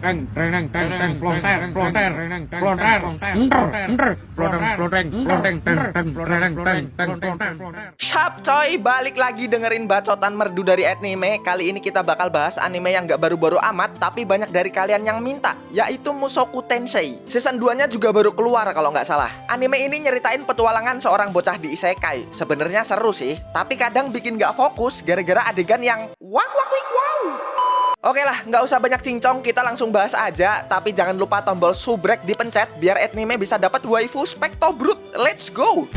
Sup coy, balik lagi dengerin bacotan merdu dari anime. Kali ini kita bakal bahas anime yang gak baru-baru amat, tapi banyak dari kalian yang minta, yaitu Mushoku Tensei. Season 2-nya juga baru keluar kalau nggak salah. Anime ini nyeritain petualangan seorang bocah di isekai. Sebenarnya seru sih, tapi kadang bikin gak fokus gara-gara adegan yang wow. Oke lah, nggak usah banyak cincong, kita langsung bahas aja. Tapi jangan lupa tombol subrek dipencet biar anime bisa dapat waifu Specto Brute. Let's go!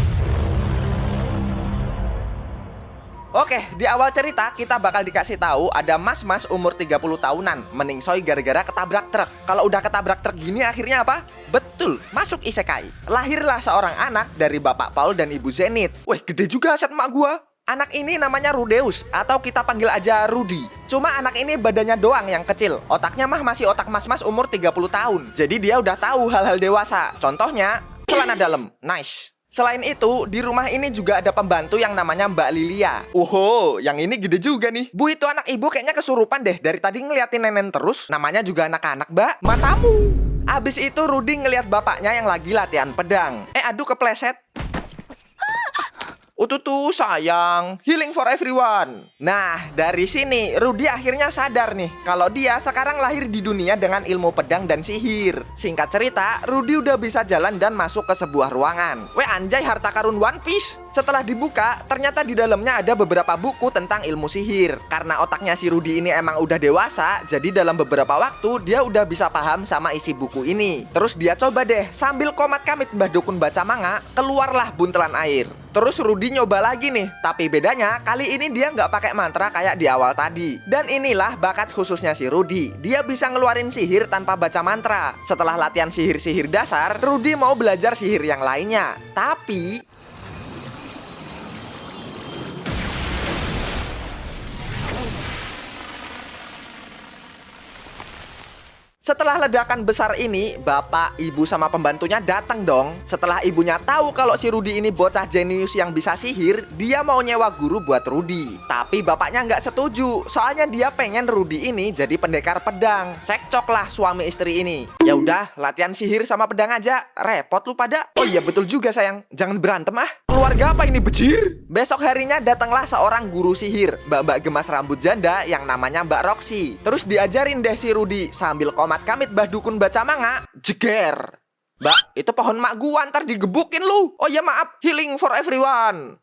Oke, di awal cerita kita bakal dikasih tahu ada mas-mas umur 30 tahunan meningsoi gara-gara ketabrak truk. Kalau udah ketabrak truk gini akhirnya apa? Betul, masuk isekai. Lahirlah seorang anak dari bapak Paul dan ibu Zenith. Wih, gede juga aset emak gua. Anak ini namanya Rudeus, atau kita panggil aja Rudy. Cuma anak ini badannya doang yang kecil. Otaknya mah masih otak mas-mas umur 30 tahun. Jadi dia udah tahu hal-hal dewasa. Contohnya, celana dalam. Nice. Selain itu, di rumah ini juga ada pembantu yang namanya Mbak Lilia. Yang ini gede juga nih. Bu, itu anak ibu kayaknya kesurupan deh. Dari tadi ngeliatin nenek terus. Namanya juga anak-anak, Mbak. Matamu. Abis itu Rudy ngeliat bapaknya yang lagi latihan pedang. Aduh kepleset. Tuh sayang, healing for everyone. Nah, dari sini Rudy akhirnya sadar nih kalau dia sekarang lahir di dunia dengan ilmu pedang dan sihir. Singkat cerita, Rudy udah bisa jalan dan masuk ke sebuah ruangan. Anjay, harta karun One Piece. Setelah dibuka, ternyata di dalamnya ada beberapa buku tentang ilmu sihir. Karena otaknya si Rudy ini emang udah dewasa, jadi dalam beberapa waktu dia udah bisa paham sama isi buku ini. Terus dia coba deh, sambil komat kamit Mbah Dukun baca manga, keluarlah buntelan air. Terus Rudy nyoba lagi nih, tapi bedanya kali ini dia nggak pakai mantra kayak di awal tadi. Dan inilah bakat khususnya si Rudy. Dia bisa ngeluarin sihir tanpa baca mantra. Setelah latihan sihir-sihir dasar, Rudy mau belajar sihir yang lainnya. Tapi setelah ledakan besar ini, bapak, ibu, sama pembantunya datang dong. Setelah ibunya tahu kalau si Rudy ini bocah jenius yang bisa sihir, dia mau nyewa guru buat Rudy. Tapi bapaknya nggak setuju, soalnya dia pengen Rudy ini jadi pendekar pedang. Cekcoklah suami istri ini. Ya udah, latihan sihir sama pedang aja. Repot lu pada. Oh iya betul juga sayang, jangan berantem ah. Keluarga apa ini bejir? Besok harinya datanglah seorang guru sihir, mbak-mbak gemas rambut janda yang namanya Mbak Roxy. Terus diajarin deh si Rudy sambil komat kamit Mbah Dukun baca manga. Jeger. Mbak, itu pohon mak gua ntar digebukin lu. Oh ya maaf, healing for everyone.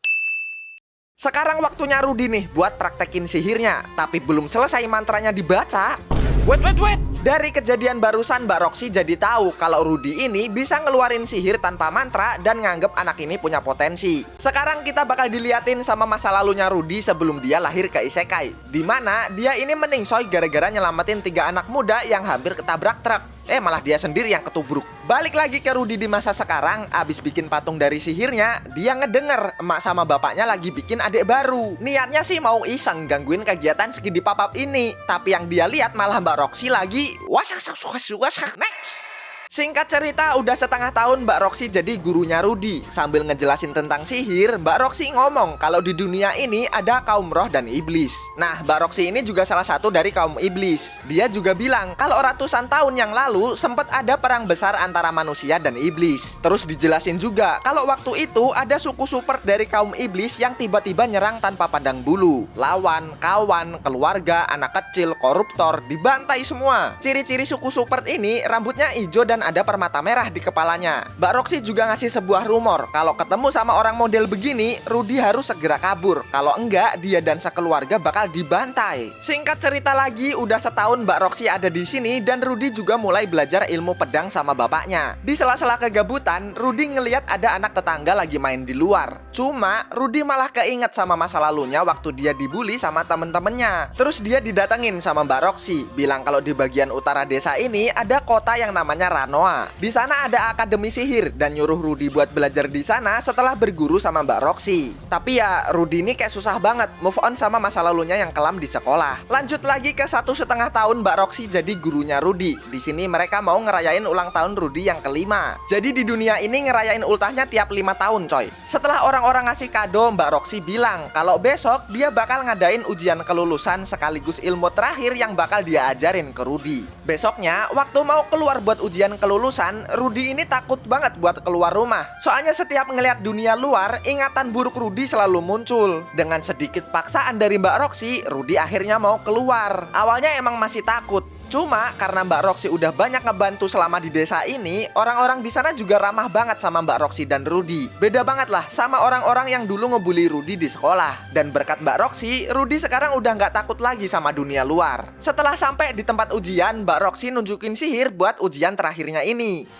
Sekarang waktunya Rudy nih buat praktekin sihirnya. Tapi belum selesai mantranya dibaca. Wait. Dari kejadian barusan Mbak Roxy jadi tahu kalau Rudy ini bisa ngeluarin sihir tanpa mantra dan nganggep anak ini punya potensi. Sekarang kita bakal diliatin sama masa lalunya Rudy sebelum dia lahir ke isekai, dimana dia ini meningsoi gara-gara nyelamatin 3 anak muda yang hampir ketabrak truk. Malah dia sendiri yang ketubruk. Balik lagi ke Rudy di masa sekarang, abis bikin patung dari sihirnya, dia ngedenger emak sama bapaknya lagi bikin adik baru. Niatnya sih mau iseng gangguin kegiatan segidi papap ini, tapi yang dia lihat malah Mbak Roxy lagi wasak next. Singkat cerita, udah setengah tahun Mbak Roxy jadi gurunya Rudy. Sambil ngejelasin tentang sihir, Mbak Roxy ngomong kalau di dunia ini ada kaum roh dan iblis. Nah, Mbak Roxy ini juga salah satu dari kaum iblis. Dia juga bilang kalau ratusan tahun yang lalu sempat ada perang besar antara manusia dan iblis. Terus dijelasin juga kalau waktu itu ada suku super dari kaum iblis yang tiba-tiba nyerang tanpa pandang bulu. Lawan, kawan, keluarga, anak kecil, koruptor, dibantai semua. Ciri-ciri suku super ini rambutnya hijau dan ada permata merah di kepalanya. Mbak Roxy juga ngasih sebuah rumor kalau ketemu sama orang model begini, Rudy harus segera kabur. Kalau enggak, dia dan sekeluarga bakal dibantai. Singkat cerita lagi, udah setahun Mbak Roxy ada di sini dan Rudy juga mulai belajar ilmu pedang sama bapaknya. Di sela-sela kegabutan, Rudy ngeliat ada anak tetangga lagi main di luar. Cuma Rudy malah keinget sama masa lalunya waktu dia dibully sama temen-temennya. Terus dia didatengin sama Mbak Roxy, bilang kalau di bagian utara desa ini ada kota yang namanya Rano. Di sana ada akademi sihir dan nyuruh Rudy buat belajar di sana setelah berguru sama Mbak Roxy. Tapi ya Rudy ini kayak susah banget move on sama masa lalunya yang kelam di sekolah. Lanjut lagi ke 1,5 tahun Mbak Roxy jadi gurunya Rudy. Di sini mereka mau ngerayain ulang tahun Rudy yang ke-5. Jadi di dunia ini ngerayain ultahnya tiap 5 tahun coy. Setelah orang orang-orang ngasih kado, Mbak Roxy bilang kalau besok dia bakal ngadain ujian kelulusan sekaligus ilmu terakhir yang bakal dia ajarin ke Rudy. Besoknya, waktu mau keluar buat ujian kelulusan, Rudy ini takut banget buat keluar rumah. Soalnya setiap ngelihat dunia luar, ingatan buruk Rudy selalu muncul. Dengan sedikit paksaan dari Mbak Roxy, Rudy akhirnya mau keluar. Awalnya emang masih takut. Cuma karena Mbak Roxy udah banyak ngebantu selama di desa ini, orang-orang di sana juga ramah banget sama Mbak Roxy dan Rudy. Beda banget lah sama orang-orang yang dulu ngebully Rudy di sekolah. Dan berkat Mbak Roxy, Rudy sekarang udah nggak takut lagi sama dunia luar. Setelah sampai di tempat ujian, Mbak Roxy nunjukin sihir buat ujian terakhirnya ini.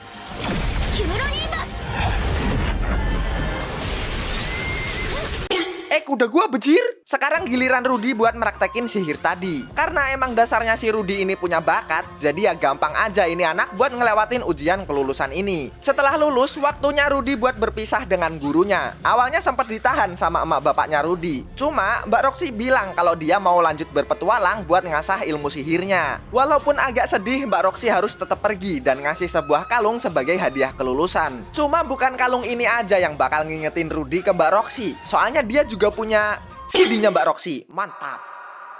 Kuda gua bejir. Sekarang giliran Rudy buat meraktekin sihir tadi. Karena emang dasarnya si Rudy ini punya bakat, jadi ya gampang aja ini anak buat ngelewatin ujian kelulusan ini. Setelah lulus, waktunya Rudy buat berpisah dengan gurunya. Awalnya sempat ditahan sama emak bapaknya Rudy. Cuma Mbak Roxy bilang kalau dia mau lanjut berpetualang buat ngasah ilmu sihirnya. Walaupun agak sedih, Mbak Roxy harus tetap pergi dan ngasih sebuah kalung sebagai hadiah kelulusan. Cuma bukan kalung ini aja yang bakal ngingetin Rudy ke Mbak Roxy. Soalnya dia juga punya CD-nya Mbak Roxy. Mantap.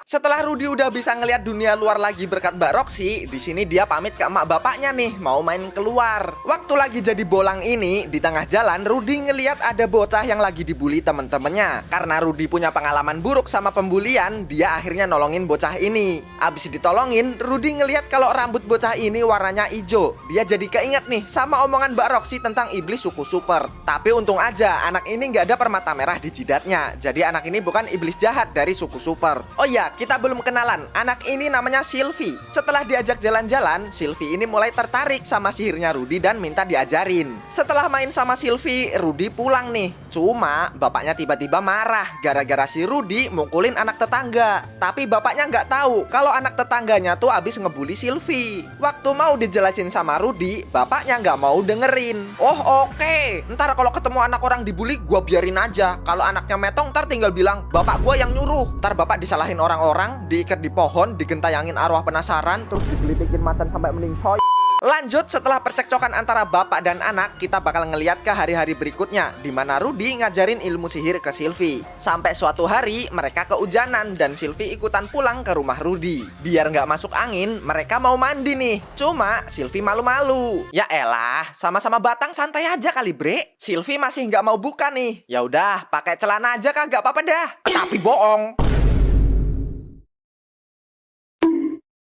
Setelah Rudy udah bisa ngelihat dunia luar lagi berkat Mbak Roxy, di sini dia pamit ke emak bapaknya nih, mau main keluar. Waktu lagi jadi bolang ini, di tengah jalan Rudy ngelihat ada bocah yang lagi dibully temen-temennya. Karena Rudy punya pengalaman buruk sama pembulian, dia akhirnya nolongin bocah ini. Abis ditolongin, Rudy ngelihat kalau rambut bocah ini warnanya hijau. Dia jadi keinget nih sama omongan Mbak Roxy tentang iblis suku super. Tapi untung aja anak ini nggak ada permata merah di jidatnya. Jadi anak ini bukan iblis jahat dari suku super. Oh iya, kita belum kenalan. Anak ini namanya Sylvie. Setelah diajak jalan-jalan, Sylvie ini mulai tertarik sama sihirnya Rudy dan minta diajarin. Setelah main sama Sylvie, Rudy pulang nih. Cuma bapaknya tiba-tiba marah gara-gara si Rudy mukulin anak tetangga. Tapi bapaknya nggak tahu kalau anak tetangganya tuh abis ngebully Sylvie. Waktu mau dijelasin sama Rudy, bapaknya nggak mau dengerin. Oh oke. Ntar kalau ketemu anak orang dibully, gua biarin aja. Kalau anaknya metong, ntar tinggal bilang bapak gua yang nyuruh. Ntar bapak disalahin orang-orang, diikat di pohon, digentayangin arwah penasaran, terus digelitikin macan sampai meninggoy. Lanjut, setelah percekcokan antara bapak dan anak, kita bakal ngeliat ke hari-hari berikutnya, di mana Rudy ngajarin ilmu sihir ke Sylvie. Sampai suatu hari, mereka kehujanan dan Sylvie ikutan pulang ke rumah Rudy. Biar nggak masuk angin, mereka mau mandi nih. Cuma Sylvie malu-malu. Ya elah, sama-sama batang santai aja kali bre. Sylvie masih nggak mau buka nih. Ya udah, pakai celana aja kagak apa-apa dah. Tapi bohong.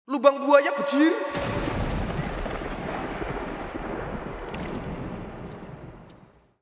Lubang buaya bejir.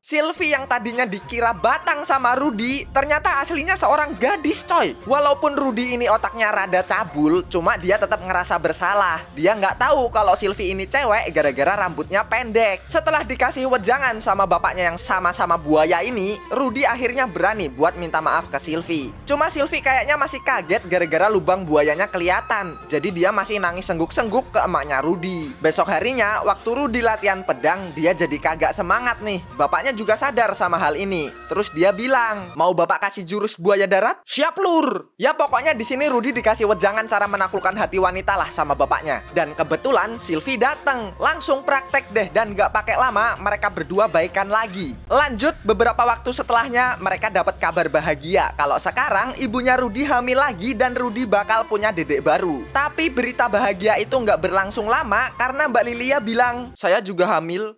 Sylvie yang tadinya dikira batang sama Rudy, ternyata aslinya seorang gadis coy. Walaupun Rudy ini otaknya rada cabul, cuma dia tetap ngerasa bersalah. Dia nggak tahu kalau Sylvie ini cewek gara-gara rambutnya pendek. Setelah dikasih wejangan sama bapaknya yang sama-sama buaya ini, Rudy akhirnya berani buat minta maaf ke Sylvie. Cuma Sylvie kayaknya masih kaget gara-gara lubang buayanya kelihatan. Jadi dia masih nangis sengguk-sengguk ke emaknya Rudy. Besok harinya, waktu Rudy latihan pedang, dia jadi kagak semangat nih. Bapaknya juga sadar sama hal ini. Terus dia bilang, mau bapak kasih jurus buaya darat? Siap lur. Ya pokoknya di sini Rudy dikasih wejangan cara menaklukkan hati wanita lah sama bapaknya. Dan kebetulan Sylvie datang, langsung praktek deh dan gak pakai lama mereka berdua baikan lagi. Lanjut, beberapa waktu setelahnya mereka dapat kabar bahagia kalau sekarang ibunya Rudy hamil lagi dan Rudy bakal punya dedek baru. Tapi berita bahagia itu gak berlangsung lama karena Mbak Lilia bilang, saya juga hamil.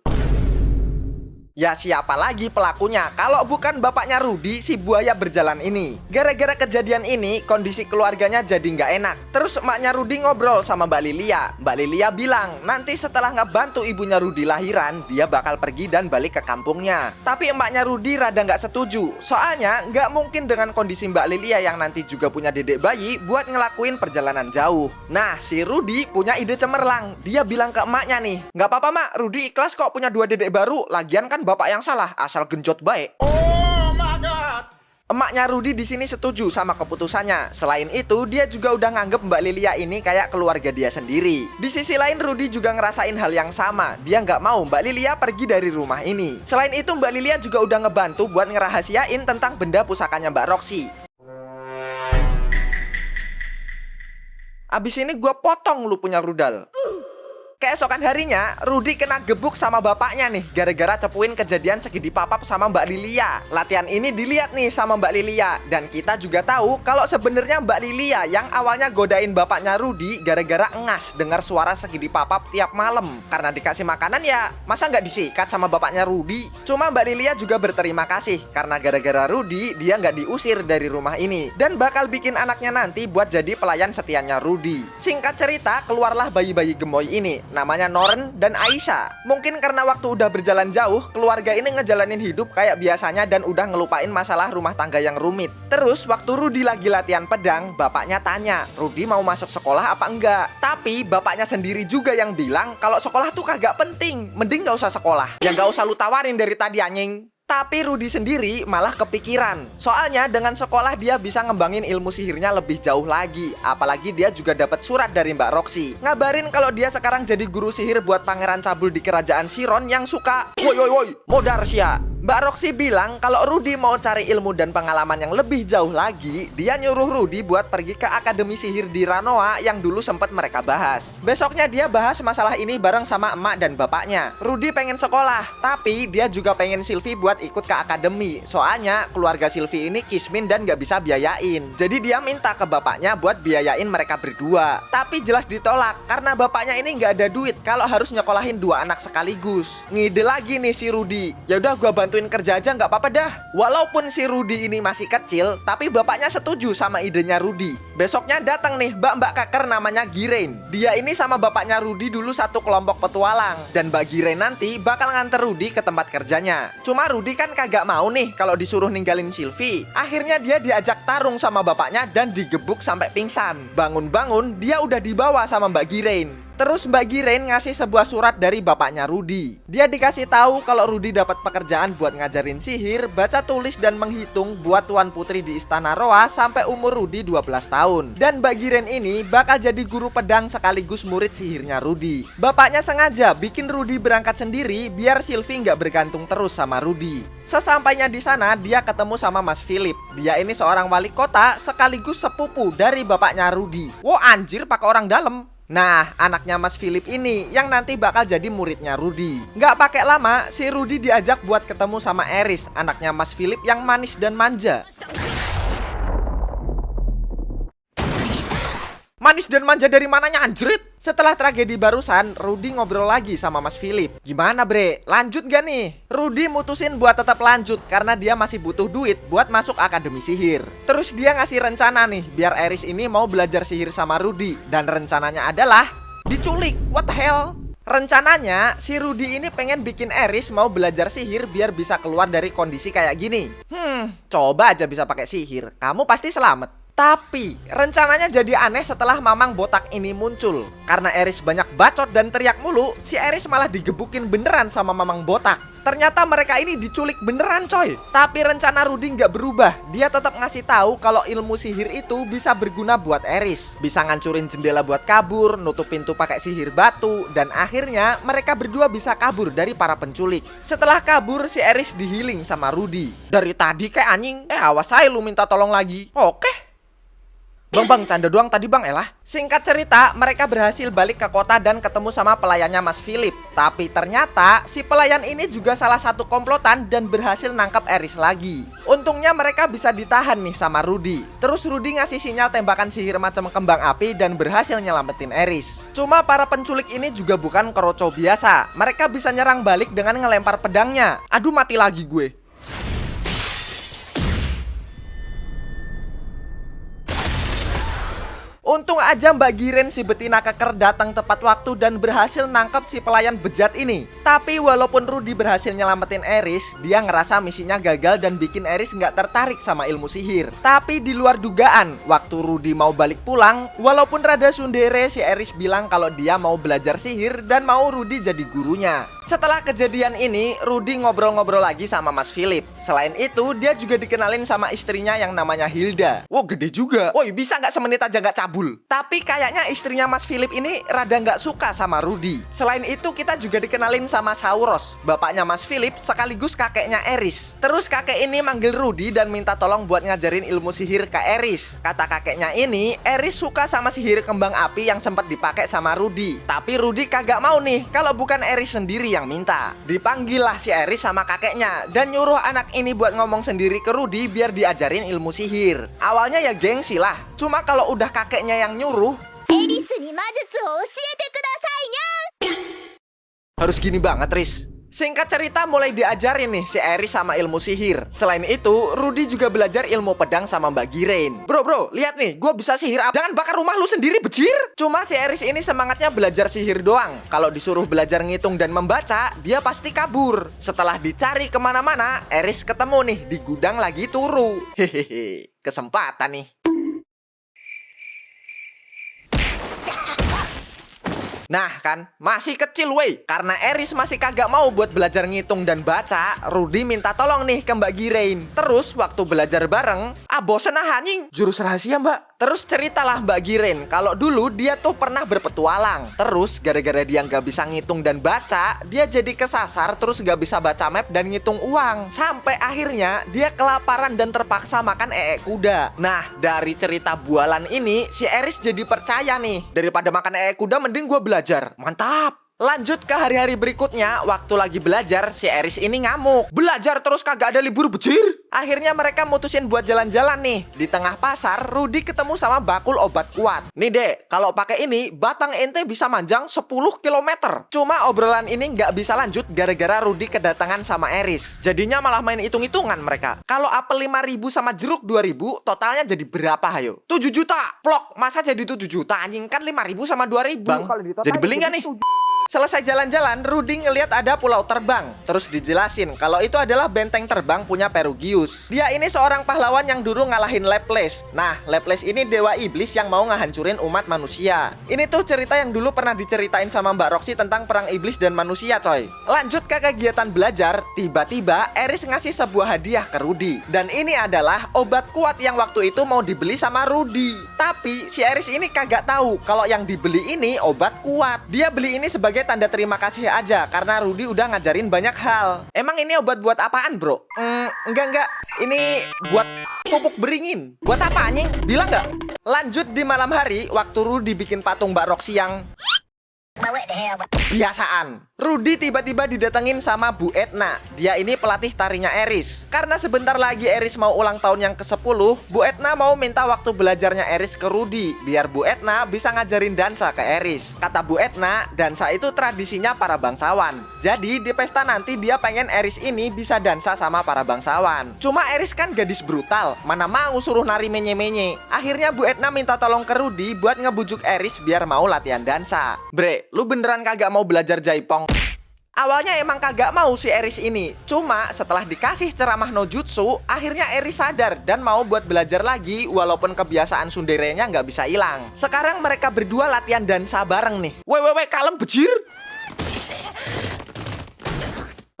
Ya siapa lagi pelakunya kalau bukan bapaknya Rudy, si buaya berjalan ini. Gara-gara kejadian ini, kondisi keluarganya jadi nggak enak. Terus emaknya Rudy ngobrol sama Mbak Lilia. Mbak Lilia bilang, nanti setelah ngebantu ibunya Rudy lahiran, dia bakal pergi dan balik ke kampungnya. Tapi emaknya Rudy rada nggak setuju. Soalnya nggak mungkin dengan kondisi Mbak Lilia yang nanti juga punya dedek bayi buat ngelakuin perjalanan jauh. Nah, si Rudy punya ide cemerlang. Dia bilang ke emaknya nih, nggak apa-apa mak, Rudy ikhlas kok punya 2 dedek baru. Lagian kan bapak yang salah, asal genjot baik. Oh my god. Emaknya Rudy di sini setuju sama keputusannya. Selain itu, dia juga udah nganggep Mbak Lilia ini kayak keluarga dia sendiri. Di sisi lain, Rudy juga ngerasain hal yang sama. Dia nggak mau Mbak Lilia pergi dari rumah ini. Selain itu, Mbak Lilia juga udah ngebantu buat ngerahasiain tentang benda pusakanya Mbak Roxy. Abis ini gue potong lu punya rudal. Keesokan harinya, Rudy kena gebuk sama bapaknya nih gara-gara cepuin kejadian segidi papap sama Mbak Lilia. Latihan ini dilihat nih sama Mbak Lilia, dan kita juga tahu kalau sebenarnya Mbak Lilia yang awalnya godain bapaknya Rudy gara-gara engas dengar suara segidi papap tiap malam. Karena dikasih makanan ya, masa nggak disikat sama bapaknya Rudy? Cuma Mbak Lilia juga berterima kasih karena gara-gara Rudy dia nggak diusir dari rumah ini dan bakal bikin anaknya nanti buat jadi pelayan setianya Rudy. Singkat cerita, keluarlah bayi-bayi gemoy ini. Namanya Noren dan Aisyah. Mungkin karena waktu udah berjalan jauh, keluarga ini ngejalanin hidup kayak biasanya dan udah ngelupain masalah rumah tangga yang rumit. Terus waktu Rudy lagi latihan pedang, bapaknya tanya, Rudy mau masuk sekolah apa enggak? Tapi bapaknya sendiri juga yang bilang kalau sekolah tuh kagak penting, mending gak usah sekolah. Ya gak usah lu tawarin dari tadi anjing. Tapi Rudy sendiri malah kepikiran. Soalnya dengan sekolah dia bisa ngembangin ilmu sihirnya lebih jauh lagi. Apalagi dia juga dapat surat dari Mbak Roxy ngabarin kalau dia sekarang jadi guru sihir buat Pangeran Cabul di kerajaan Siron yang suka woi modar sia. Mbak Roxy bilang kalau Rudy mau cari ilmu dan pengalaman yang lebih jauh lagi, dia nyuruh Rudy buat pergi ke Akademi Sihir di Ranoa yang dulu sempat mereka bahas. Besoknya dia bahas masalah ini bareng sama emak dan bapaknya. Rudy pengen sekolah, tapi dia juga pengen Sylvie buat ikut ke akademi. Soalnya keluarga Sylvie ini kismin dan gak bisa biayain. Jadi dia minta ke bapaknya buat biayain mereka berdua. Tapi jelas ditolak karena bapaknya ini gak ada duit kalau harus nyekolahin dua anak sekaligus. Ngide lagi nih si Rudy. Ya udah gua bantuin kerja aja nggak apa-apa dah. Walaupun si Rudy ini masih kecil, tapi bapaknya setuju sama idenya Rudy. Besoknya datang nih mbak-mbak keker namanya Giren. Dia ini sama bapaknya Rudy dulu satu kelompok petualang. Dan Mbak Giren nanti bakal nganter Rudy ke tempat kerjanya. Cuma Rudy kan kagak mau nih kalau disuruh ninggalin Sylvie. Akhirnya dia diajak tarung sama bapaknya dan digebuk sampai pingsan. Bangun-bangun dia udah dibawa sama Mbak Giren. Terus Mbak Giren ngasih sebuah surat dari bapaknya Rudy. Dia dikasih tahu kalau Rudy dapat pekerjaan buat ngajarin sihir, baca tulis dan menghitung buat Tuan Putri di Istana Roa sampai umur Rudy 12 tahun. Dan Mbak Giren ini bakal jadi guru pedang sekaligus murid sihirnya Rudy. Bapaknya sengaja bikin Rudy berangkat sendiri biar Sylvie nggak bergantung terus sama Rudy. Sesampainya di sana, dia ketemu sama Mas Philip. Dia ini seorang wali kota sekaligus sepupu dari bapaknya Rudy. Wow anjir, pakai orang dalam. Nah, anaknya Mas Philip ini yang nanti bakal jadi muridnya Rudy. Nggak pakai lama, si Rudy diajak buat ketemu sama Eris, anaknya Mas Philip yang manis dan manja. Manis dan manja dari mananya anjrit? Setelah tragedi barusan, Rudy ngobrol lagi sama Mas Philip. Gimana bre, lanjut gak nih? Rudy mutusin buat tetap lanjut karena dia masih butuh duit buat masuk akademi sihir. Terus dia ngasih rencana nih biar Eris ini mau belajar sihir sama Rudy. Dan rencananya adalah diculik. What the hell? Rencananya si Rudy ini pengen bikin Eris mau belajar sihir biar bisa keluar dari kondisi kayak gini. Coba aja bisa pakai sihir, kamu pasti selamat. Tapi rencananya jadi aneh setelah Mamang botak ini muncul. Karena Eris banyak bacot dan teriak mulu, si Eris malah digebukin beneran sama Mamang botak. Ternyata mereka ini diculik beneran coy. Tapi rencana Rudy nggak berubah. Dia tetap ngasih tahu kalau ilmu sihir itu bisa berguna buat Eris. Bisa ngancurin jendela buat kabur, nutup pintu pakai sihir batu. Dan akhirnya mereka berdua bisa kabur dari para penculik. Setelah kabur si Eris dihealing sama Rudy. Dari tadi kayak anjing. Awas aja lu minta tolong lagi. Oke. Bang, canda doang tadi bang elah. Singkat cerita, mereka berhasil balik ke kota dan ketemu sama pelayannya Mas Philip. Tapi ternyata si pelayan ini juga salah satu komplotan dan berhasil nangkap Eris lagi. Untungnya mereka bisa ditahan nih sama Rudy. Terus Rudy ngasih sinyal tembakan sihir macam kembang api dan berhasil nyelamatin Eris. Cuma para penculik ini juga bukan keroco biasa. Mereka bisa nyerang balik dengan ngelempar pedangnya. Aduh mati lagi gue. Untung aja Mbak Giren si betina keker datang tepat waktu dan berhasil nangkep si pelayan bejat ini. Tapi walaupun Rudy berhasil nyelamatin Eris, dia ngerasa misinya gagal dan bikin Eris nggak tertarik sama ilmu sihir. Tapi di luar dugaan, waktu Rudy mau balik pulang, walaupun rada sundere, si Eris bilang kalau dia mau belajar sihir dan mau Rudy jadi gurunya. Setelah kejadian ini, Rudy ngobrol-ngobrol lagi sama Mas Philip. Selain itu, dia juga dikenalin sama istrinya yang namanya Hilda. Wow, gede juga. Woi, bisa nggak semenit aja nggak cabul? Tapi kayaknya istrinya Mas Philip ini rada nggak suka sama Rudy. Selain itu, kita juga dikenalin sama Sauros, bapaknya Mas Philip sekaligus kakeknya Eris. Terus kakek ini manggil Rudy dan minta tolong buat ngajarin ilmu sihir ke Eris. Kata kakeknya ini, Eris suka sama sihir kembang api yang sempat dipakai sama Rudy. Tapi Rudy kagak mau nih kalau bukan Eris sendiri yang minta. Dipanggillah si Eris sama kakeknya dan nyuruh anak ini buat ngomong sendiri ke Rudy biar diajarin ilmu sihir. Awalnya ya gengsi lah. Cuma kalau udah kakeknya yang nyuruh, harus gini banget, Riz. Singkat cerita mulai diajarin nih si Eris sama ilmu sihir. Selain itu, Rudy juga belajar ilmu pedang sama Mbak Giren. Bro, lihat nih, gue bisa sihir apa? Jangan bakar rumah lu sendiri, bejir. Cuma si Eris ini semangatnya belajar sihir doang. Kalau disuruh belajar ngitung dan membaca, dia pasti kabur. Setelah dicari kemana-mana, Eris ketemu nih di gudang lagi turu. Hehehe, kesempatan nih. Nah kan, masih kecil wey. Karena Eris masih kagak mau buat belajar ngitung dan baca, Rudy minta tolong nih ke Mbak Giren. Terus waktu belajar bareng, bosen anjing, jurus rahasia mbak. Terus ceritalah Mbak Giren kalau dulu dia tuh pernah berpetualang. Terus gara-gara dia nggak bisa ngitung dan baca, dia jadi kesasar terus nggak bisa baca map dan ngitung uang. Sampai akhirnya dia kelaparan dan terpaksa makan kuda. Nah dari cerita bualan ini, si Eris jadi percaya nih, daripada makan kuda mending gue belajar. Mantap. Lanjut ke hari-hari berikutnya, waktu lagi belajar, si Eris ini ngamuk. Belajar terus kagak ada libur, bejir. Akhirnya mereka mutusin buat jalan-jalan nih. Di tengah pasar, Rudy ketemu sama bakul obat kuat. Nih dek, kalau pakai ini, batang ente bisa manjang 10 km. Cuma obrolan ini nggak bisa lanjut gara-gara Rudy kedatangan sama Eris. Jadinya malah main hitung-hitungan mereka. Kalau apel 5.000 sama jeruk 2.000, totalnya jadi berapa hayo? 7 juta. Plok, masa jadi 7 juta? Anjing kan 5.000 sama 2.000. Bang, jadi beli nggak nih? Selesai jalan-jalan, Rudy ngeliat ada pulau terbang. Terus dijelasin kalau itu adalah benteng terbang punya Perugius. Dia ini seorang pahlawan yang dulu ngalahin Leples. Nah, Leples ini dewa iblis yang mau ngehancurin umat manusia. Ini tuh cerita yang dulu pernah diceritain sama Mbak Roxy tentang perang iblis dan manusia, coy. Lanjut ke kegiatan belajar, tiba-tiba Eris ngasih sebuah hadiah ke Rudy. Dan ini adalah obat kuat yang waktu itu mau dibeli sama Rudy. Tapi si Eris ini kagak tahu kalau yang dibeli ini obat kuat. Dia beli ini sebagai tanda terima kasih aja karena Rudy udah ngajarin banyak hal. Emang ini obat buat apaan, bro? Enggak. Ini buat pupuk beringin. Buat apa, anjing? Bilang nggak? Lanjut di malam hari, waktu Rudy bikin patung Mbak Roxy yang biasaan. Rudy tiba-tiba didatengin sama Bu Etna. Dia ini pelatih tarinya Eris. Karena sebentar lagi Eris mau ulang tahun yang ke-10, Bu Etna mau minta waktu belajarnya Eris ke Rudy biar Bu Etna bisa ngajarin dansa ke Eris. Kata Bu Etna, dansa itu tradisinya para bangsawan. Jadi di pesta nanti dia pengen Eris ini bisa dansa sama para bangsawan. Cuma Eris kan gadis brutal, mana mau suruh nari menye-menye. Akhirnya Bu Etna minta tolong ke Rudy buat ngebujuk Eris biar mau latihan dansa. Bre, lu beneran kagak mau belajar jaipong? Awalnya emang kagak mau si Eris ini. Cuma setelah dikasih ceramah no jutsu, akhirnya Eris sadar dan mau buat belajar lagi walaupun kebiasaan sunderenya nggak bisa hilang. Sekarang mereka berdua latihan dansa bareng nih. Weh, kalem bejir.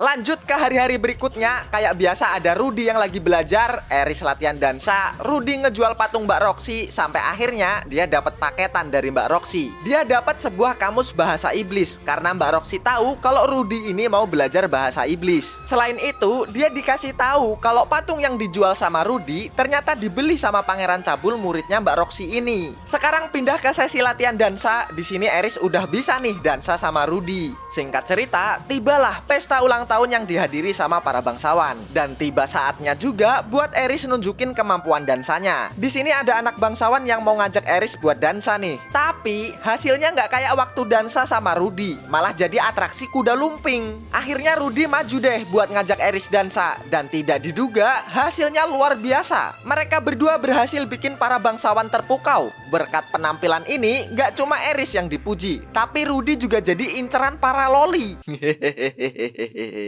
Lanjut ke hari-hari berikutnya, kayak biasa ada Rudy yang lagi belajar, Eris latihan dansa, Rudy ngejual patung Mbak Roxy, sampai akhirnya dia dapat paketan dari Mbak Roxy. Dia dapat sebuah kamus bahasa iblis, karena Mbak Roxy tahu kalau Rudy ini mau belajar bahasa iblis. Selain itu, dia dikasih tahu kalau patung yang dijual sama Rudy ternyata dibeli sama Pangeran Cabul muridnya Mbak Roxy ini. Sekarang pindah ke sesi latihan dansa, di sini Eris udah bisa nih dansa sama Rudy. Singkat cerita, tibalah pesta ulang tahun yang dihadiri sama para bangsawan. Dan tiba saatnya juga buat Eris nunjukin kemampuan dansanya. Di sini ada anak bangsawan yang mau ngajak Eris buat dansa nih. Tapi hasilnya nggak kayak waktu dansa sama Rudy, malah jadi atraksi kuda lumping. Akhirnya Rudy maju deh buat ngajak Eris dansa. Dan tidak diduga hasilnya luar biasa. Mereka berdua berhasil bikin para bangsawan terpukau. Berkat penampilan ini nggak cuma Eris yang dipuji, tapi Rudy juga jadi inceran para loli. Hehehe.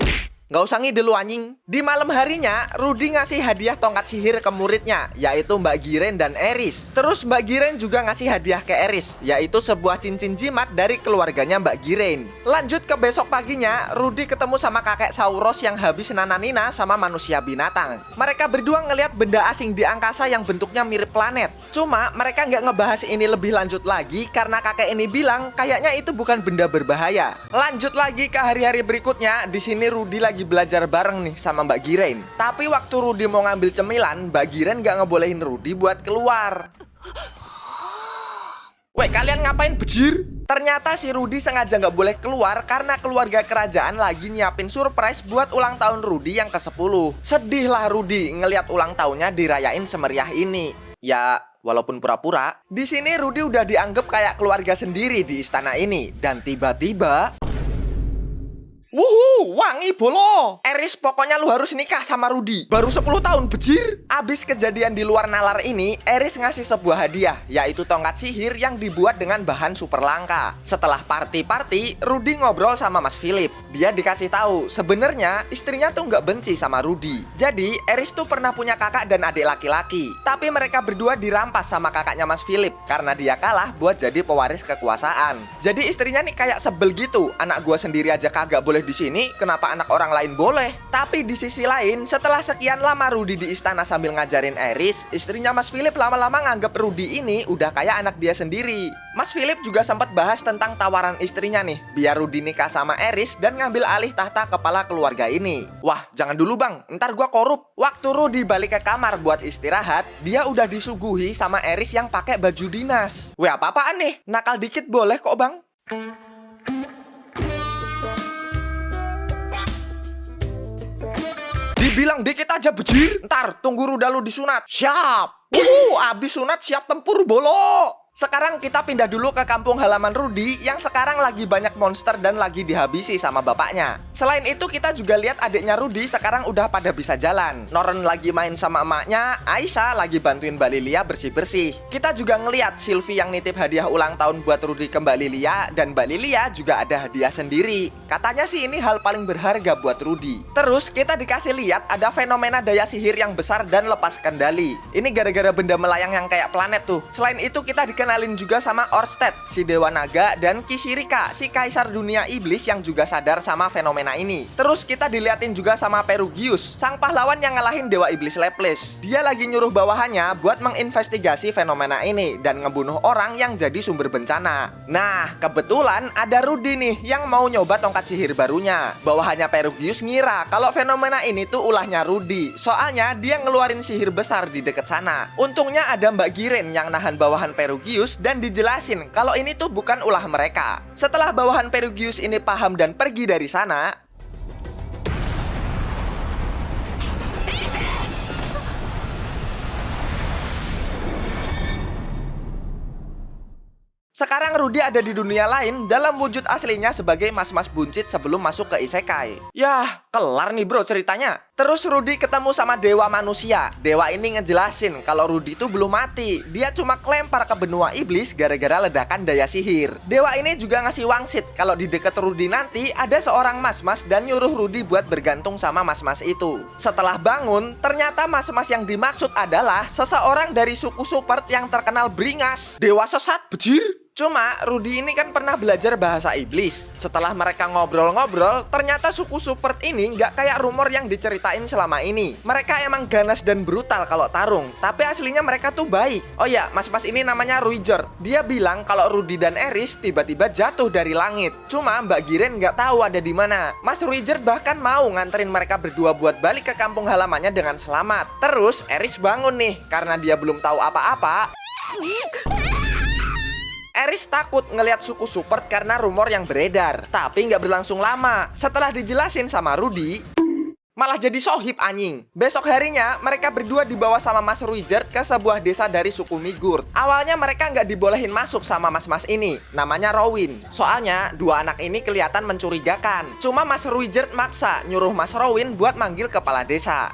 Nggak usah ngide lu anjing. Di malam harinya, Rudy ngasih hadiah tongkat sihir ke muridnya, yaitu Mbak Giren dan Eris. Terus Mbak Giren juga ngasih hadiah ke Eris, yaitu sebuah cincin jimat dari keluarganya Mbak Giren. Lanjut ke besok paginya, Rudy ketemu sama kakek Sauros yang habis nananina sama manusia binatang. Mereka berdua ngelihat benda asing di angkasa yang bentuknya mirip planet. Cuma mereka nggak ngebahas ini lebih lanjut lagi karena kakek ini bilang kayaknya itu bukan benda berbahaya. Lanjut lagi ke hari-hari berikutnya, di sini Rudy lagi belajar bareng nih sama Mbak Giren. Tapi waktu Rudy mau ngambil cemilan, Mbak Giren gak ngebolehin Rudy buat keluar. Weh, kalian ngapain bejir? Ternyata si Rudy sengaja gak boleh keluar karena keluarga kerajaan lagi nyiapin surprise buat ulang tahun Rudy yang ke-10. Sedih lah Rudy ngelihat ulang tahunnya dirayain semeriah ini. Ya, walaupun pura-pura. Di sini Rudy udah dianggap kayak keluarga sendiri di istana ini. Dan tiba-tiba... Wuhu, wangi bolo. Eris, pokoknya lu harus nikah sama Rudy. Baru 10 tahun, bejir. Abis kejadian di luar nalar ini, Eris ngasih sebuah hadiah, yaitu tongkat sihir yang dibuat dengan bahan super langka. Setelah party-party, Rudy ngobrol sama Mas Philip. Dia dikasih tahu, sebenarnya istrinya tuh nggak benci sama Rudy. Jadi, Eris tuh pernah punya kakak dan adik laki-laki. Tapi mereka berdua dirampas sama kakaknya Mas Philip karena dia kalah buat jadi pewaris kekuasaan. Jadi istrinya nih kayak sebel gitu. Anak gua sendiri aja kagak boleh di sini, kenapa anak orang lain boleh? Tapi di sisi lain, setelah sekian lama Rudy di istana sambil ngajarin Eris, istrinya Mas Philip lama-lama nganggep Rudy ini udah kayak anak dia sendiri. Mas Philip juga sempat bahas tentang tawaran istrinya nih, biar Rudy nikah sama Eris dan ngambil alih tahta kepala keluarga ini. Wah, jangan dulu bang, ntar gua korup. Waktu Rudy balik ke kamar buat istirahat, dia udah disuguhi sama Eris yang pakai baju dinas. Weh, apa-apaan nih? Nakal dikit boleh kok bang. Dibilang dikit aja bejir. Ntar tunggu Ruda lu disunat. Siap. Abis sunat siap tempur bolo. Sekarang kita pindah dulu ke kampung halaman Rudy yang sekarang lagi banyak monster dan lagi dihabisi sama bapaknya. Selain itu kita juga lihat adiknya Rudy sekarang udah pada bisa jalan. Noren lagi main sama emaknya, Aisyah lagi bantuin Mbak Lilia bersih-bersih. Kita juga ngeliat Sylvie yang nitip hadiah ulang tahun buat Rudy ke Mbak Lilia, dan Mbak Lilia juga ada hadiah sendiri. Katanya sih ini hal paling berharga buat Rudy. Terus kita dikasih lihat ada fenomena daya sihir yang besar dan lepas kendali. Ini gara-gara benda melayang yang kayak planet tuh. Selain itu kita dikenalin juga sama Orsted, si Dewa Naga, dan Kishirika, si kaisar dunia iblis yang juga sadar sama fenomena ini. Terus kita diliatin juga sama Perugius, sang pahlawan yang ngalahin Dewa Iblis Leplis. Dia lagi nyuruh bawahannya buat menginvestigasi fenomena ini dan ngebunuh orang yang jadi sumber bencana. Nah, kebetulan ada Rudy nih yang mau nyoba tongkat sihir barunya. Bawahannya Perugius ngira kalau fenomena ini tuh ulahnya Rudy, soalnya dia ngeluarin sihir besar di deket sana. Untungnya ada Mbak Giren yang nahan bawahan Perugius dan dijelasin kalau ini tuh bukan ulah mereka. Setelah bawahan Perugius ini paham dan pergi dari sana, sekarang Rudy ada di dunia lain dalam wujud aslinya sebagai mas-mas buncit sebelum masuk ke isekai. Yah, kelar nih bro ceritanya. Terus Rudy ketemu sama dewa manusia. Dewa ini ngejelasin kalau Rudy itu belum mati. Dia cuma kelempar ke benua iblis gara-gara ledakan daya sihir. Dewa ini juga ngasih wangsit kalau di deket Rudy nanti ada seorang mas-mas dan nyuruh Rudy buat bergantung sama mas-mas itu. Setelah bangun, ternyata mas-mas yang dimaksud adalah seseorang dari suku Supert yang terkenal beringas. Dewa sesat, bejir. Cuma Rudy ini kan pernah belajar bahasa iblis. Setelah mereka ngobrol-ngobrol, ternyata suku Supert ini nggak kayak rumor yang diceritain selama ini. Mereka emang ganas dan brutal kalau tarung, tapi aslinya mereka tuh baik. Oh ya, mas-mas ini namanya Ruiger. Dia bilang kalau Rudy dan Eris tiba-tiba jatuh dari langit. Cuma Mbak Giren nggak tahu ada di mana. Mas Ruiger bahkan mau nganterin mereka berdua buat balik ke kampung halamannya dengan selamat. Terus Eris bangun nih karena dia belum tahu apa-apa. Eris takut ngelihat suku Supert karena rumor yang beredar. Tapi nggak berlangsung lama. Setelah dijelasin sama Rudy, malah jadi sohib anjing. Besok harinya mereka berdua dibawa sama Mas Ruiger ke sebuah desa dari suku Migur. Awalnya mereka nggak dibolehin masuk sama mas-mas ini, namanya Rowin. Soalnya dua anak ini kelihatan mencurigakan. Cuma Mas Ruiger maksa nyuruh Mas Rowin buat manggil kepala desa.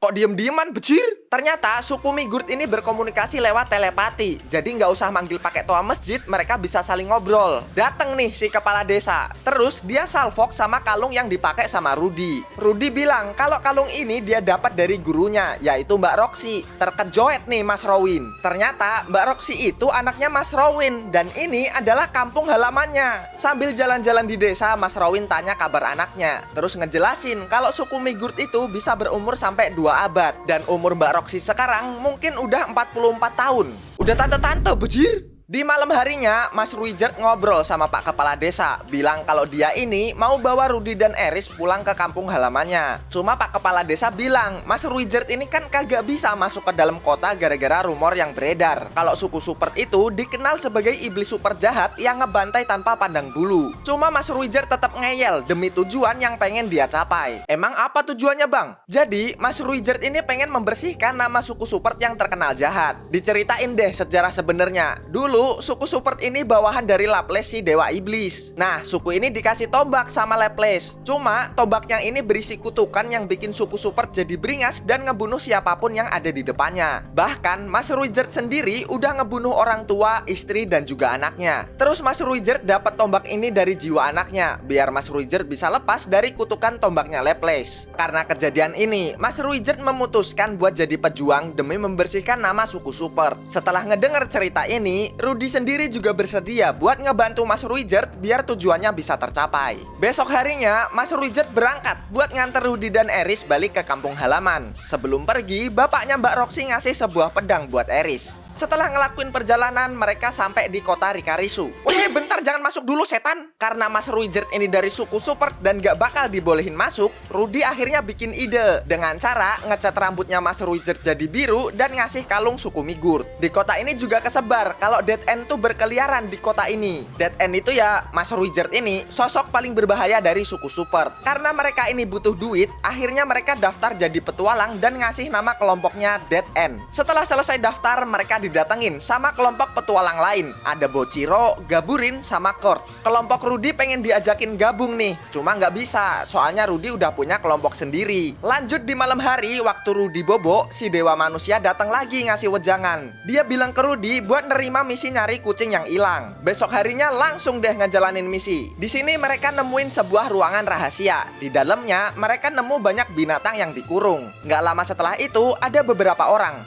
Kok diem-dieman, bejir? Ternyata suku Migurt ini berkomunikasi lewat telepati. Jadi nggak usah manggil pakai toa masjid, mereka bisa saling ngobrol. Dateng nih si kepala desa. Terus dia salvok sama kalung yang dipakai sama Rudy. Rudy bilang kalau kalung ini dia dapat dari gurunya, yaitu Mbak Roxy. Terkejoet nih Mas Rowin. Ternyata Mbak Roxy itu anaknya Mas Rowin. Dan ini adalah kampung halamannya. Sambil jalan-jalan di desa, Mas Rowin tanya kabar anaknya. Terus ngejelasin kalau suku Migurt itu bisa berumur sampai 2 abad. Dan umur Mbak Roxy sekarang mungkin udah 44 tahun. Udah tante-tante bejir. Di malam harinya, Mas Ruijert ngobrol sama Pak Kepala Desa. Bilang kalau dia ini mau bawa Rudy dan Eris pulang ke kampung halamannya. Cuma Pak Kepala Desa bilang, Mas Ruijert ini kan kagak bisa masuk ke dalam kota gara-gara rumor yang beredar. Kalau suku Supert itu dikenal sebagai iblis super jahat yang ngebantai tanpa pandang bulu. Cuma Mas Ruijert tetap ngeyel demi tujuan yang pengen dia capai. Emang apa tujuannya bang? Jadi, Mas Ruijert ini pengen membersihkan nama suku Supert yang terkenal jahat. Diceritain deh sejarah sebenarnya. Dulu suku Supert ini bawahan dari Laples si dewa iblis. Nah, suku ini dikasih tombak sama Laples. Cuma tombaknya ini berisi kutukan yang bikin suku Supert jadi beringas dan ngebunuh siapapun yang ada di depannya. Bahkan Mas Ruijert sendiri udah ngebunuh orang tua, istri dan juga anaknya. Terus Mas Ruijert dapat tombak ini dari jiwa anaknya biar Mas Ruijert bisa lepas dari kutukan tombaknya Laples. Karena kejadian ini, Mas Ruijert memutuskan buat jadi pejuang demi membersihkan nama suku Supert. Setelah ngedenger cerita ini, Rudy sendiri juga bersedia buat ngebantu Mas Ruijert biar tujuannya bisa tercapai. Besok harinya, Mas Ruijert berangkat buat nganter Rudy dan Eris balik ke kampung halaman. Sebelum pergi, bapaknya Mbak Roxy ngasih sebuah pedang buat Eris. Setelah ngelakuin perjalanan, mereka sampai di kota Rikarisu. Weh, bentar jangan masuk dulu setan. Karena Mas Ruijert ini dari suku Supert dan gak bakal dibolehin masuk, Rudy akhirnya bikin ide dengan cara ngecat rambutnya Mas Ruijert jadi biru dan ngasih kalung suku Migurt. Di kota ini juga kesebar kalau Dead End tuh berkeliaran di kota ini. Dead End itu ya Mas Ruijert ini sosok paling berbahaya dari suku Supert. Karena mereka ini butuh duit, akhirnya mereka daftar jadi petualang dan ngasih nama kelompoknya Dead End. Setelah selesai daftar, mereka didatengin sama kelompok petualang lain. Ada Bociro, Gaburin, sama Kurt. Kelompok Rudy pengen diajakin gabung nih, cuma nggak bisa, soalnya Rudy udah punya kelompok sendiri. Lanjut di malam hari, waktu Rudy bobo, si dewa manusia datang lagi ngasih wejangan. Dia bilang ke Rudy buat nerima misi nyari kucing yang hilang. Besok harinya langsung deh ngejalanin misi. Di sini mereka nemuin sebuah ruangan rahasia. Di dalamnya mereka nemu banyak binatang yang dikurung. Nggak lama setelah itu ada beberapa orang.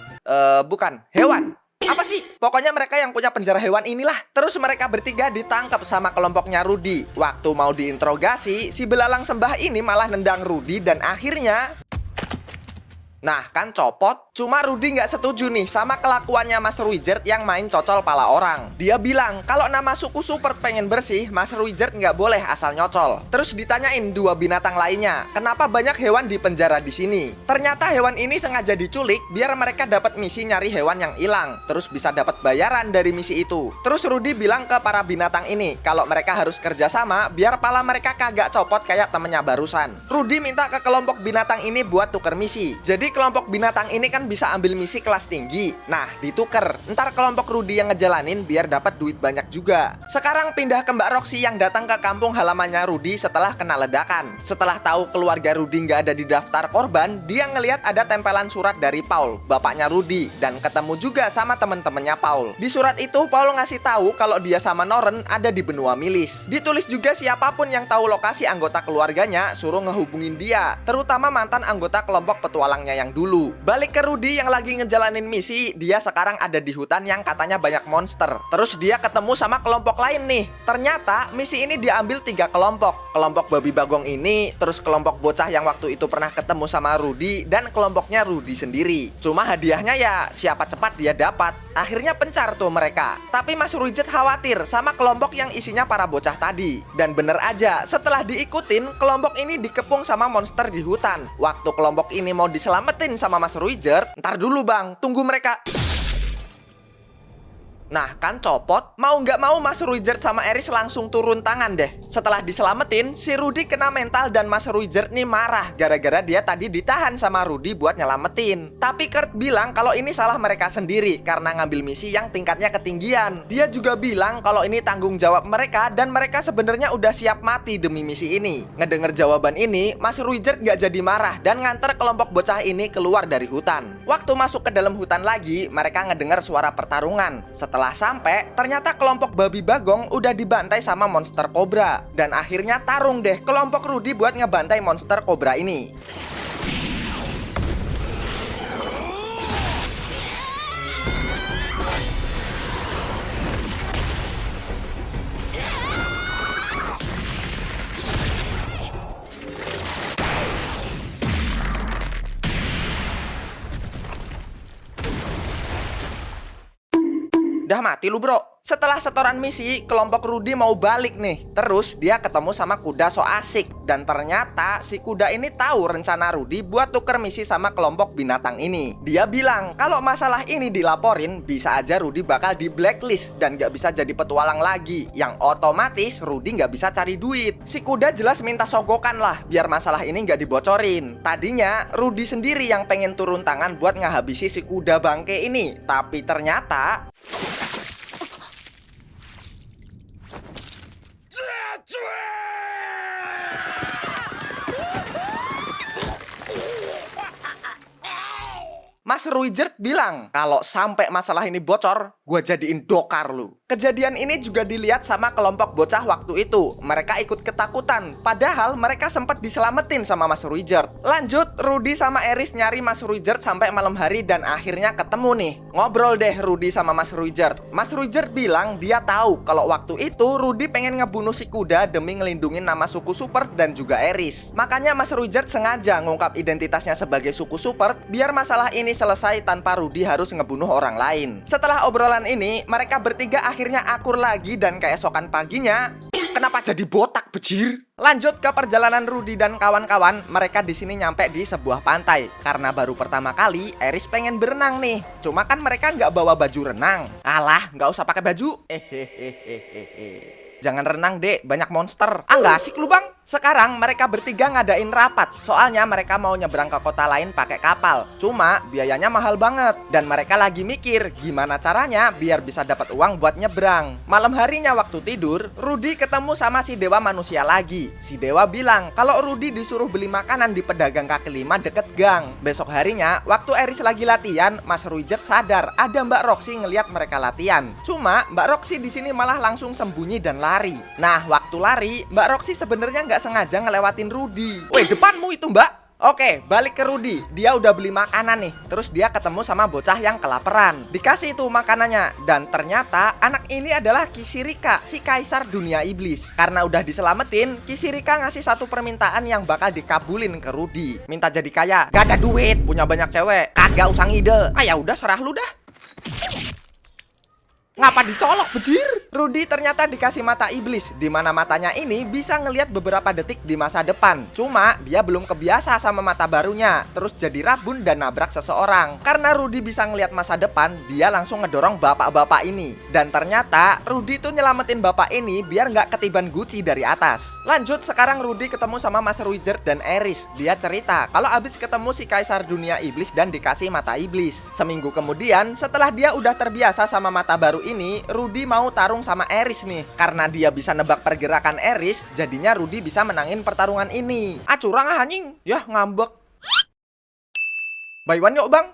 Bukan, hewan. Apa sih? Pokoknya mereka yang punya penjara hewan inilah. Terus mereka bertiga ditangkap sama kelompoknya Rudy. Waktu mau diinterogasi, si belalang sembah ini malah nendang Rudy dan akhirnya... Nah, kan copot. Cuma Rudy nggak setuju nih sama kelakuannya Mas Ruijert yang main cocol pala orang. Dia bilang kalau nama suku Supert pengen bersih, Mas Ruijert nggak boleh asal nyocol. Terus ditanyain dua binatang lainnya, kenapa banyak hewan di penjara di sini? Ternyata hewan ini sengaja diculik biar mereka dapat misi nyari hewan yang hilang. Terus bisa dapat bayaran dari misi itu. Terus Rudy bilang ke para binatang ini kalau mereka harus kerjasama biar pala mereka kagak copot kayak temennya barusan. Rudy minta ke kelompok binatang ini buat tuker misi. Jadi kelompok binatang ini kan bisa ambil misi kelas tinggi. Nah, dituker. Ntar kelompok Rudy yang ngejalanin biar dapat duit banyak juga. Sekarang pindah ke Mbak Roxy yang datang ke kampung halamannya Rudy setelah kena ledakan. Setelah tahu keluarga Rudy nggak ada di daftar korban, dia ngelihat ada tempelan surat dari Paul, bapaknya Rudy, dan ketemu juga sama temen-temennya Paul. Di surat itu, Paul ngasih tahu kalau dia sama Noren ada di benua Milis. Ditulis juga siapapun yang tahu lokasi anggota keluarganya suruh ngehubungin dia, terutama mantan anggota kelompok petualangnya yang dulu. Balik ke Rudy yang lagi ngejalanin misi, dia sekarang ada di hutan yang katanya banyak monster. Terus dia ketemu sama kelompok lain nih. Ternyata misi ini diambil 3 kelompok. Kelompok babi bagong ini, terus kelompok bocah yang waktu itu pernah ketemu sama Rudy, dan kelompoknya Rudy sendiri. Cuma hadiahnya ya siapa cepat dia dapat. Akhirnya pencar tuh mereka. Tapi Mas Ruijert khawatir sama kelompok yang isinya para bocah tadi. Dan bener aja, setelah diikutin, kelompok ini dikepung sama monster di hutan. Waktu kelompok ini mau diselamatin sama Mas Ruijert, ntar dulu bang, tunggu mereka. Nah kan copot, mau nggak mau Mas Ruijert sama Eris langsung turun tangan deh. Setelah diselamatin, si Rudy kena mental dan Mas Ruijert nih marah gara-gara dia tadi ditahan sama Rudy buat nyelamatin. Tapi Kurt bilang kalau ini salah mereka sendiri karena ngambil misi yang tingkatnya ketinggian. Dia juga bilang kalau ini tanggung jawab mereka dan mereka sebenarnya udah siap mati demi misi ini. Ngedenger jawaban ini, Mas Ruijert nggak jadi marah dan nganter kelompok bocah ini keluar dari hutan. Waktu masuk ke dalam hutan lagi, mereka ngedenger suara pertarungan. Setelah sampai, ternyata kelompok babi bagong udah dibantai sama monster kobra. Dan akhirnya tarung deh kelompok Rudy buat ngebantai monster kobra ini. Udah mati lu bro. Setelah setoran misi, kelompok Rudy mau balik nih. Terus dia ketemu sama kuda so asik. Dan ternyata si kuda ini tahu rencana Rudy buat tuker misi sama kelompok binatang ini. Dia bilang kalau masalah ini dilaporin, bisa aja Rudy bakal di blacklist dan gak bisa jadi petualang lagi. Yang otomatis Rudy gak bisa cari duit. Si kuda jelas minta sogokan lah biar masalah ini gak dibocorin. Tadinya Rudy sendiri yang pengen turun tangan buat ngehabisi si kuda bangke ini. Tapi ternyata Mas Ruijert bilang kalau sampai masalah ini bocor, gua jadiin dokar lu. Kejadian ini juga dilihat sama kelompok bocah waktu itu. Mereka ikut ketakutan, padahal mereka sempat diselamatin sama Mas Ruijert. Lanjut, Rudy sama Eris nyari Mas Ruijert sampai malam hari dan akhirnya ketemu nih. Ngobrol deh Rudy sama Mas Ruijert. Mas Ruijert bilang dia tahu kalau waktu itu Rudy pengen ngebunuh si kuda demi ngelindungin nama suku Super dan juga Eris. Makanya Mas Ruijert sengaja ngungkap identitasnya sebagai suku Super biar masalah ini selesai tanpa Rudy harus ngebunuh orang lain. Setelah obrolan ini, mereka bertiga akhirnya akur lagi dan keesokan paginya, kenapa jadi botak bejir? Lanjut ke perjalanan Rudy dan kawan-kawan, mereka di sini nyampe di sebuah pantai karena baru pertama kali Eris pengen berenang nih. Cuma kan mereka nggak bawa baju renang. Alah, nggak usah pakai baju. Jangan renang dek, banyak monster. Ah nggak asik lu bang. Sekarang mereka bertiga ngadain rapat. Soalnya mereka mau nyebrang ke kota lain pakai kapal. Cuma biayanya mahal banget. Dan mereka lagi mikir gimana caranya biar bisa dapat uang buat nyebrang. Malam harinya waktu tidur, Rudy ketemu sama si dewa manusia lagi. Si dewa bilang kalau Rudy disuruh beli makanan di pedagang kaki lima deket gang. Besok harinya, waktu Eris lagi latihan, Mas Ruijert sadar ada Mbak Roxy ngeliat mereka latihan. Cuma Mbak Roxy di sini malah langsung sembunyi dan lari. Nah, waktu lari, Mbak Roxy sebenarnya nggak sengaja ngelewatin Rudy. Woi, depanmu itu mbak. Oke, balik ke Rudy. Dia udah beli makanan nih. Terus dia ketemu sama bocah yang kelaparan. Dikasih itu makanannya. Dan ternyata anak ini adalah Kisirika, si kaisar dunia iblis. Karena udah diselamatin, Kisirika ngasih satu permintaan yang bakal dikabulin ke Rudy. Minta jadi kaya. Gak ada duit, punya banyak cewek, kagak usah ngide. Ah ya udah, serah lu dah. Ngapa dicolok bejir? Rudy ternyata dikasih mata iblis, di mana matanya ini bisa ngelihat beberapa detik di masa depan. Cuma dia belum kebiasa sama mata barunya, terus jadi rabun dan nabrak seseorang. Karena Rudy bisa ngelihat masa depan, dia langsung ngedorong bapak-bapak ini. Dan ternyata Rudy tuh nyelamatin bapak ini biar nggak ketiban Gucci dari atas. Lanjut, sekarang Rudy ketemu sama Mas Ruijert dan Eris. Dia cerita kalau abis ketemu si kaisar dunia iblis dan dikasih mata iblis. Seminggu kemudian, setelah dia udah terbiasa sama mata baru ini, Rudy mau tarung sama Eris nih. Karena dia bisa nebak pergerakan Eris, jadinya Rudy bisa menangin pertarungan ini. Ah curang ah anjing. Yah ngambek. Buy one yuk bang.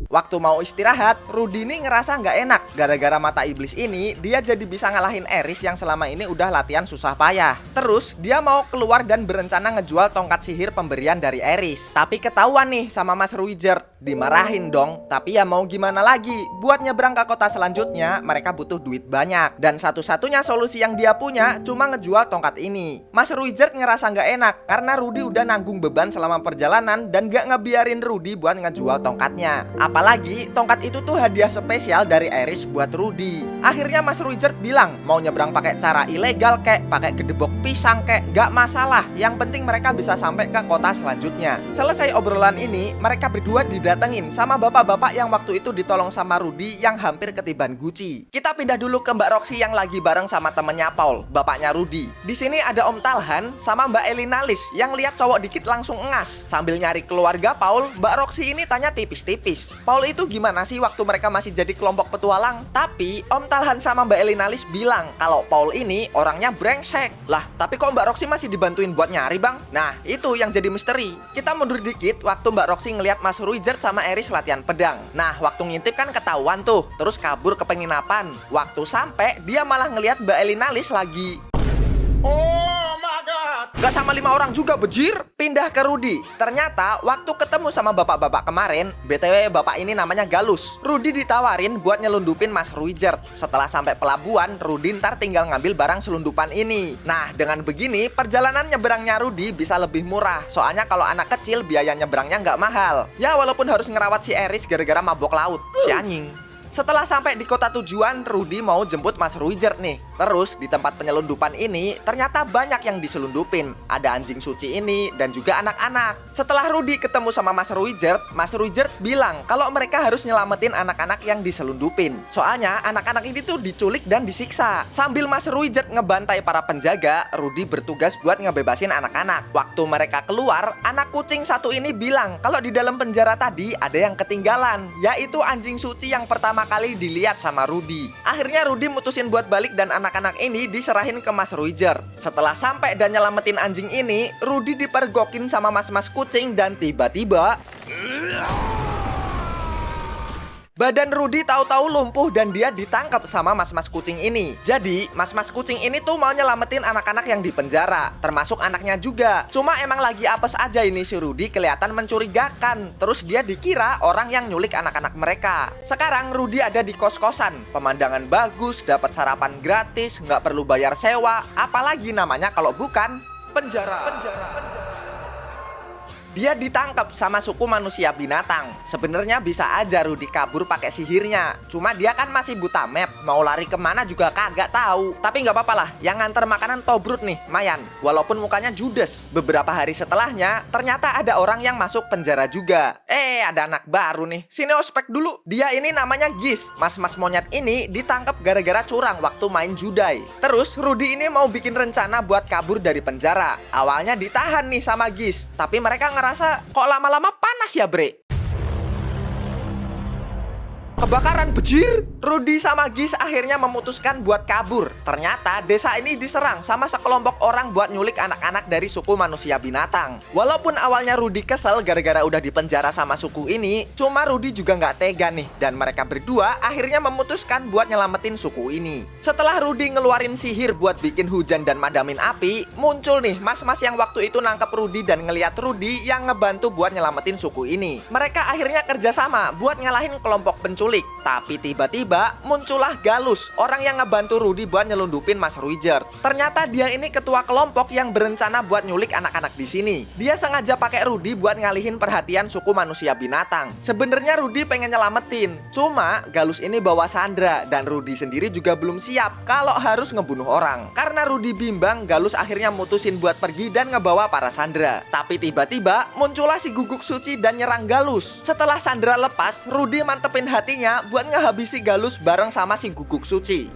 Waktu mau istirahat, Rudy ini ngerasa nggak enak. Gara-gara mata iblis ini, dia jadi bisa ngalahin Eris yang selama ini udah latihan susah payah. Terus, dia mau keluar dan berencana ngejual tongkat sihir pemberian dari Eris. Tapi ketahuan nih sama Mas Ruijert. Dimarahin dong, tapi ya mau gimana lagi. Buat nyebrang ke kota selanjutnya, mereka butuh duit banyak. Dan satu-satunya solusi yang dia punya cuma ngejual tongkat ini. Mas Ruijert ngerasa nggak enak karena Rudy udah nanggung beban selama perjalanan dan nggak ngebiarin Rudy buat ngejual tongkatnya. Apalagi tongkat itu tuh hadiah spesial dari Eris buat Rudy. Akhirnya Mas Ruijert bilang mau nyebrang pakai cara ilegal kek, pakai gedebok pisang kek, gak masalah. Yang penting mereka bisa sampai ke kota selanjutnya. Selesai obrolan ini, mereka berdua di didatengin sama bapak-bapak yang waktu itu ditolong sama Rudy yang hampir ketiban Gucci. Kita pindah dulu ke Mbak Roxy yang lagi bareng sama temennya Paul, bapaknya Rudy. Di sini ada Om Talhan sama Mbak Elinalis yang lihat cowok dikit langsung ngas. Sambil nyari keluarga Paul, Mbak Roxy ini tanya tipis-tipis. Paul itu gimana sih waktu mereka masih jadi kelompok petualang? Tapi Om Talhan sama Mbak Elinalis bilang kalau Paul ini orangnya brengsek. Lah, tapi kok Mbak Roxy masih dibantuin buat nyari, Bang? Nah, itu yang jadi misteri. Kita mundur dikit waktu Mbak Roxy ngeliat Mas Ruijert sama Eris latihan pedang. Nah, waktu ngintip kan ketahuan tuh, terus kabur ke penginapan. Waktu sampai, dia malah ngeliat Mbak Elinalis lagi. Gak sama 5 orang juga, bejir. Pindah ke Rudy. Ternyata waktu ketemu sama bapak-bapak kemarin, BTW bapak ini namanya Galus, Rudy ditawarin buat nyelundupin Mas Ruijert. Setelah sampai pelabuhan, Rudy ntar tinggal ngambil barang selundupan ini. Nah, dengan begini perjalanan nyeberangnya Rudy bisa lebih murah. Soalnya kalau anak kecil biaya nyeberangnya nggak mahal. Ya walaupun harus ngerawat si Eris gara-gara mabok laut, si anjing. Setelah sampai di kota tujuan, Rudy mau jemput Mas Ruijert nih. Terus di tempat penyelundupan ini ternyata banyak yang diselundupin. Ada anjing suci ini dan juga anak-anak. Setelah Rudy ketemu sama Mas Ruijert bilang kalau mereka harus nyelamatin anak-anak yang diselundupin. Soalnya anak-anak ini tuh diculik dan disiksa. Sambil Mas Ruijert ngebantai para penjaga, Rudy bertugas buat ngebebasin anak-anak. Waktu mereka keluar, anak kucing satu ini bilang kalau di dalam penjara tadi ada yang ketinggalan, yaitu anjing suci yang pertama kali dilihat sama Rudy. Akhirnya Rudy mutusin buat balik dan anak-anak ini diserahin ke Mas Ruijert. Setelah sampai dan nyelamatin anjing ini, Rudy dipergokin sama mas-mas kucing dan tiba-tiba badan Rudy tahu-tahu lumpuh dan dia ditangkap sama mas-mas kucing ini. Jadi, mas-mas kucing ini tuh mau nyelamatin anak-anak yang di penjara, termasuk anaknya juga. Cuma emang lagi apes aja ini si Rudy kelihatan mencurigakan. Terus dia dikira orang yang nyulik anak-anak mereka. Sekarang Rudy ada di kos-kosan, pemandangan bagus, dapat sarapan gratis, nggak perlu bayar sewa, apalagi namanya kalau bukan penjara. Dia ditangkap sama suku manusia binatang. Sebenarnya bisa aja Rudy kabur pakai sihirnya. Cuma dia kan masih buta map, mau lari kemana juga kagak tahu. Tapi nggak apa-apa lah, yang nganter makanan Tobrut nih, Mayan. Walaupun mukanya judes. Beberapa hari setelahnya, ternyata ada orang yang masuk penjara juga. Ada anak baru nih. Sini ospek dulu. Dia ini namanya Gis. Mas-mas monyet ini ditangkap gara-gara curang waktu main judai. Terus Rudy ini mau bikin rencana buat kabur dari penjara. Awalnya ditahan nih sama Gis, tapi mereka rasa kok lama-lama panas ya, Bre? Kebakaran, bejir. Rudy sama Gis akhirnya memutuskan buat kabur. Ternyata desa ini diserang sama sekelompok orang buat nyulik anak-anak dari suku manusia binatang. Walaupun awalnya Rudy kesel gara-gara udah dipenjara sama suku ini, cuma Rudy juga nggak tega nih. Dan mereka berdua akhirnya memutuskan buat nyelamatin suku ini. Setelah Rudy ngeluarin sihir buat bikin hujan dan madamin api, muncul nih mas-mas yang waktu itu nangkep Rudy dan ngeliat Rudy yang ngebantu buat nyelamatin suku ini. Mereka akhirnya kerjasama buat ngalahin kelompok penculik. Tapi tiba-tiba muncullah Galus, orang yang ngebantu Rudy buat nyelundupin Mas Ruijert. Ternyata dia ini ketua kelompok yang berencana buat nyulik anak-anak di sini. Dia sengaja pakai Rudy buat ngalihin perhatian suku manusia binatang. Sebenarnya Rudy pengen nyelamatin, cuma Galus ini bawa Sandra dan Rudy sendiri juga belum siap kalau harus ngebunuh orang. Karena Rudy bimbang, Galus akhirnya mutusin buat pergi dan ngebawa para Sandra. Tapi tiba-tiba muncullah si Guguk Suci dan nyerang Galus. Setelah Sandra lepas, Rudy mantepin hatinya buat ngehabisi Galus bareng sama si Guguk Suci.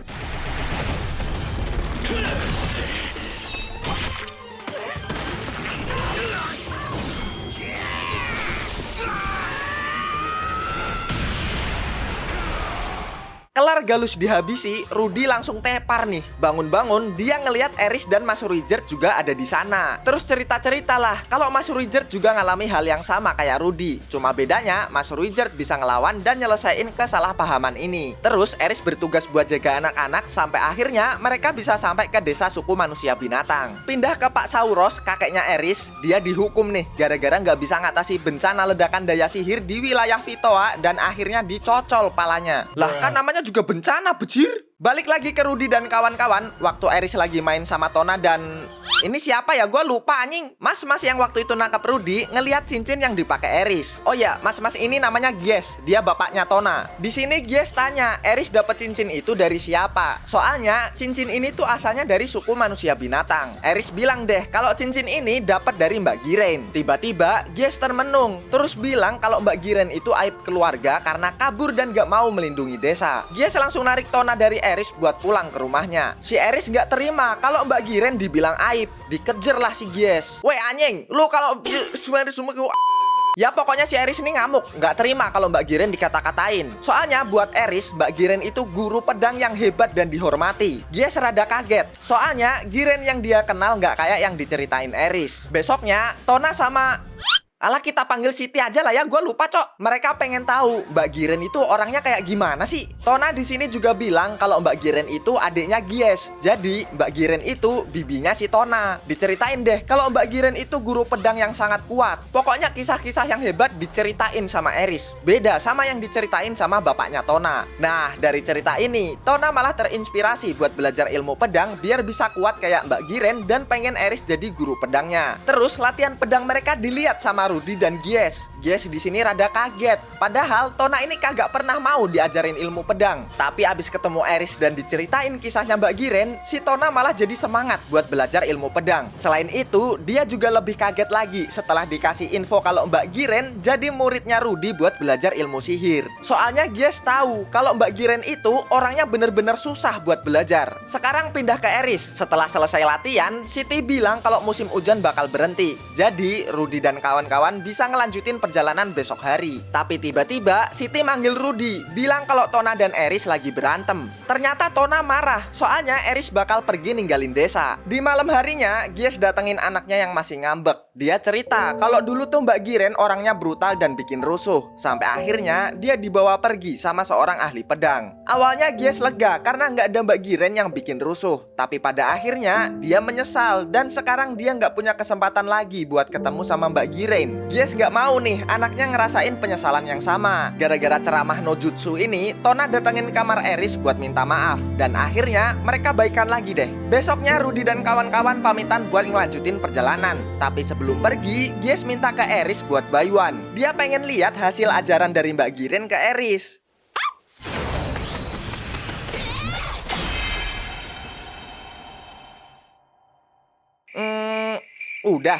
Kelar Galus dihabisi, Rudy langsung tepar nih. Bangun-bangun, dia ngelihat Eris dan Mas Ruijert juga ada di sana. Terus cerita-cerita lah kalau Mas Ruijert juga ngalami hal yang sama kayak Rudy. Cuma bedanya, Mas Ruijert bisa ngelawan dan nyelesain kesalahpahaman ini. Terus Eris bertugas buat jaga anak-anak sampai akhirnya mereka bisa sampai ke desa suku manusia binatang. Pindah ke Pak Sauros, kakeknya Eris. Dia dihukum nih gara-gara nggak bisa ngatasi bencana ledakan daya sihir di wilayah Vitoa dan akhirnya dicocol palanya. Lah kan namanya juga bencana, bejir. Balik lagi ke Rudy dan kawan-kawan, waktu Eris lagi main sama Tona dan... Ini siapa ya? Gue lupa anjing. Mas-mas yang waktu itu nangkap Rudy ngelihat cincin yang dipakai Eris. Oh ya, mas-mas ini namanya Gies. Dia bapaknya Tona. Di sini Gies tanya, Eris dapat cincin itu dari siapa? Soalnya cincin ini tuh asalnya dari suku manusia binatang. Eris bilang deh kalau cincin ini dapat dari Mbak Giren. Tiba-tiba Gies termenung, terus bilang kalau Mbak Giren itu aib keluarga karena kabur dan gak mau melindungi desa. Gies langsung narik Tona dari Eris buat pulang ke rumahnya. Si Eris gak terima kalau Mbak Giren dibilang aib. Dikejar lah si Gies. Weh anjing, lu kalau semua ya pokoknya si Eris ini ngamuk, nggak terima kalau Mbak Giren dikata-katain. Soalnya buat Eris, Mbak Giren itu guru pedang yang hebat dan dihormati. Gies rada kaget, soalnya Giren yang dia kenal nggak kayak yang diceritain Eris. Besoknya, Tona sama... Alah kita panggil Siti aja lah ya, gue lupa cok. Mereka pengen tahu Mbak Giren itu orangnya kayak gimana sih. Tona di sini juga bilang kalau Mbak Giren itu adiknya Gies. Jadi Mbak Giren itu bibinya si Tona. Diceritain deh kalau Mbak Giren itu guru pedang yang sangat kuat. Pokoknya kisah-kisah yang hebat diceritain sama Eris. Beda sama yang diceritain sama bapaknya Tona. Nah dari cerita ini Tona malah terinspirasi buat belajar ilmu pedang biar bisa kuat kayak Mbak Giren dan pengen Eris jadi guru pedangnya. Terus latihan pedang mereka dilihat sama Rudy dan Gies. Gies di sini rada kaget. Padahal Tona ini kagak pernah mau diajarin ilmu pedang. Tapi abis ketemu Eris dan diceritain kisahnya Mbak Giren, si Tona malah jadi semangat buat belajar ilmu pedang. Selain itu, dia juga lebih kaget lagi setelah dikasih info kalau Mbak Giren jadi muridnya Rudy buat belajar ilmu sihir. Soalnya Gies tahu kalau Mbak Giren itu orangnya bener-bener susah buat belajar. Sekarang pindah ke Eris. Setelah selesai latihan, Siti bilang kalau musim hujan bakal berhenti. Jadi Rudy dan kawan-kawan bisa ngelanjutin perjalanan besok hari. Tapi tiba-tiba Siti manggil Rudy, bilang kalau Tona dan Eris lagi berantem. Ternyata Tona marah, soalnya Eris bakal pergi ninggalin desa. Di malam harinya, Gies datengin anaknya yang masih ngambek. Dia cerita kalau dulu tuh Mbak Giren orangnya brutal dan bikin rusuh. Sampai akhirnya dia dibawa pergi sama seorang ahli pedang. Awalnya Gies lega karena nggak ada Mbak Giren yang bikin rusuh. Tapi pada akhirnya dia menyesal dan sekarang dia nggak punya kesempatan lagi buat ketemu sama Mbak Giren. Gies gak mau nih anaknya ngerasain penyesalan yang sama. Gara-gara ceramah no jutsu ini, Tona datengin kamar Eris buat minta maaf. Dan akhirnya mereka baikan lagi deh. Besoknya Rudy dan kawan-kawan pamitan buat ngelanjutin perjalanan. Tapi sebelum pergi, Gies minta ke Eris buat bayuan. Dia pengen lihat hasil ajaran dari Mbak Giren ke Eris. Udah.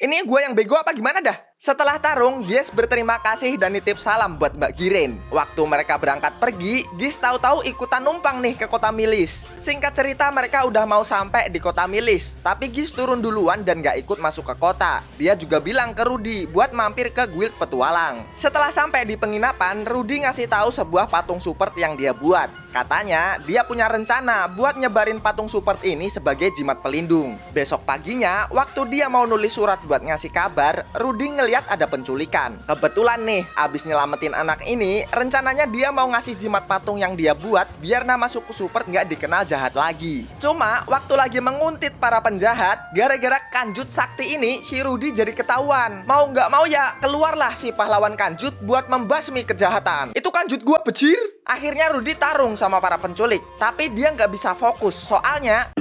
Ini gue yang bego apa gimana dah? Setelah tarung, Gies berterima kasih dan nitip salam buat Mbak Giren. Waktu mereka berangkat pergi, Gies tahu-tahu ikutan numpang nih ke kota Milis. Singkat cerita mereka udah mau sampai di kota Milis, tapi Gies turun duluan dan gak ikut masuk ke kota. Dia juga bilang ke Rudy buat mampir ke guild petualang. Setelah sampai di penginapan, Rudy ngasih tahu sebuah patung support yang dia buat. Katanya dia punya rencana buat nyebarin patung support ini sebagai jimat pelindung. Besok paginya, waktu dia mau nulis surat buat ngasih kabar, Rudy ngeliat ada penculikan. Kebetulan nih, abis nyelamatin anak ini, rencananya dia mau ngasih jimat patung yang dia buat biar nama suku support nggak dikenal jahat lagi. Cuma waktu lagi menguntit para penjahat, gara-gara kanjut sakti ini, si Rudy jadi ketahuan. Mau nggak mau ya, keluarlah si pahlawan kanjut buat membasmi kejahatan. Itu kanjut gua becir. Akhirnya Rudy tarung sama para penculik, tapi dia nggak bisa fokus soalnya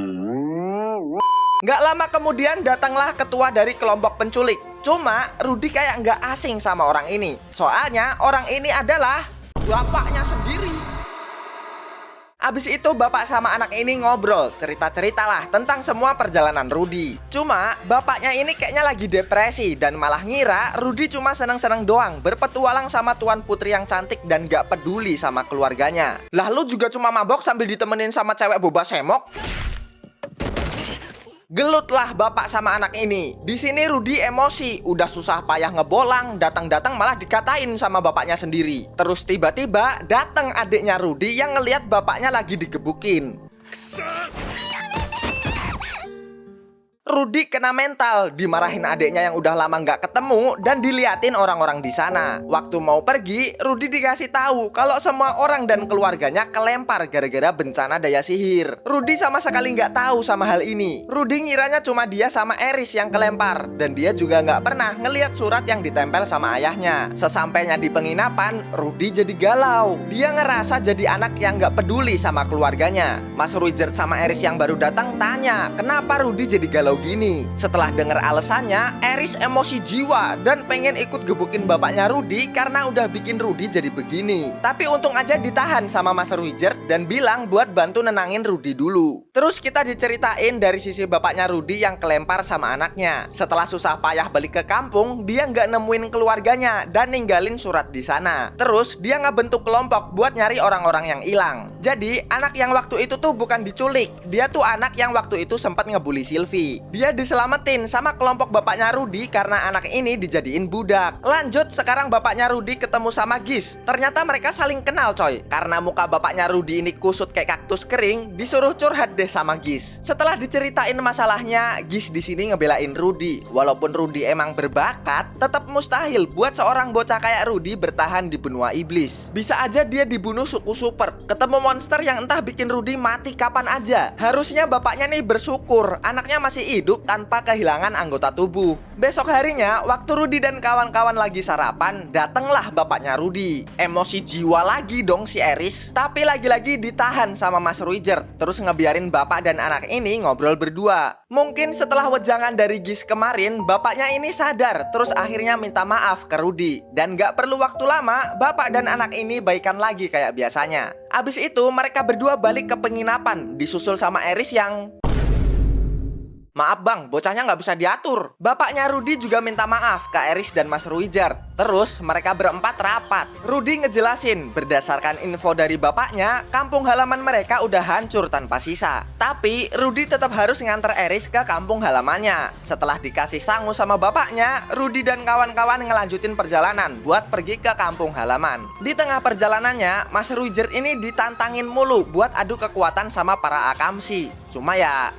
nggak lama kemudian datanglah ketua dari kelompok penculik. Cuma Rudy kayak nggak asing sama orang ini. Soalnya orang ini adalah bapaknya sendiri. Abis itu bapak sama anak ini ngobrol, cerita-cerita lah tentang semua perjalanan Rudy. Cuma bapaknya ini kayaknya lagi depresi dan malah ngira Rudy cuma seneng-seneng doang berpetualang sama tuan putri yang cantik dan gak peduli sama keluarganya. Lah lu juga cuma mabok sambil ditemenin sama cewek boba semok? Gelutlah bapak sama anak ini. Di sini Rudy emosi, udah susah payah ngebolang, datang-datang malah dikatain sama bapaknya sendiri. Terus tiba-tiba datang adiknya Rudy yang ngelihat bapaknya lagi digebukin. Rudy kena mental, dimarahin adiknya yang udah lama nggak ketemu dan diliatin orang-orang di sana. Waktu mau pergi, Rudy dikasih tahu kalau semua orang dan keluarganya kelempar gara-gara bencana daya sihir. Rudy sama sekali nggak tahu sama hal ini. Rudy ngiranya cuma dia sama Eris yang kelempar, dan dia juga nggak pernah ngelihat surat yang ditempel sama ayahnya. Sesampainya di penginapan, Rudy jadi galau. Dia ngerasa jadi anak yang nggak peduli sama keluarganya. Mas Ruijert sama Eris yang baru datang tanya, kenapa Rudy jadi galau gini. Setelah dengar alasannya, Eris emosi jiwa dan pengen ikut gebukin bapaknya Rudy karena udah bikin Rudy jadi begini. Tapi untung aja ditahan sama Mas Ruijert dan bilang buat bantu nenangin Rudy dulu. Terus kita diceritain dari sisi bapaknya Rudy yang kelempar sama anaknya. Setelah susah payah balik ke kampung, dia nggak nemuin keluarganya dan ninggalin surat di sana. Terus dia ngebentuk kelompok buat nyari orang-orang yang hilang. Jadi anak yang waktu itu tuh bukan diculik, dia tuh anak yang waktu itu sempat ngebully Sylvie. Dia diselamatin sama kelompok bapaknya Rudy karena anak ini dijadiin budak. Lanjut, sekarang bapaknya Rudy ketemu sama Gis. Ternyata mereka saling kenal coy. Karena muka bapaknya Rudy ini kusut kayak kaktus kering, disuruh curhat deh sama Gis. Setelah diceritain masalahnya, Gis di sini ngebelain Rudy. Walaupun Rudy emang berbakat, tetap mustahil buat seorang bocah kayak Rudy bertahan di benua iblis. Bisa aja dia dibunuh suku super, ketemu monster yang entah bikin Rudy mati kapan aja. Harusnya bapaknya nih bersyukur anaknya masih hidup tanpa kehilangan anggota tubuh. Besok harinya, waktu Rudy dan kawan-kawan lagi sarapan, datanglah bapaknya Rudy. Emosi jiwa lagi dong si Eris. Tapi lagi-lagi ditahan sama Mas Ruijert. Terus ngebiarin bapak dan anak ini ngobrol berdua. Mungkin setelah wejangan dari Gis kemarin, bapaknya ini sadar. Terus akhirnya minta maaf ke Rudy. Dan gak perlu waktu lama, bapak dan anak ini baikan lagi kayak biasanya. Abis itu mereka berdua balik ke penginapan, disusul sama Eris yang... Maaf bang, bocahnya nggak bisa diatur. Bapaknya Rudy juga minta maaf ke Eris dan Mas Ruijert. Terus mereka berempat rapat. Rudy ngejelasin, berdasarkan info dari bapaknya, kampung halaman mereka udah hancur tanpa sisa. Tapi Rudy tetap harus nganter Eris ke kampung halamannya. Setelah dikasih sangu sama bapaknya, Rudy dan kawan-kawan ngelanjutin perjalanan buat pergi ke kampung halaman. Di tengah perjalanannya, Mas Ruijert ini ditantangin mulu buat adu kekuatan sama para akamsi. Cuma ya...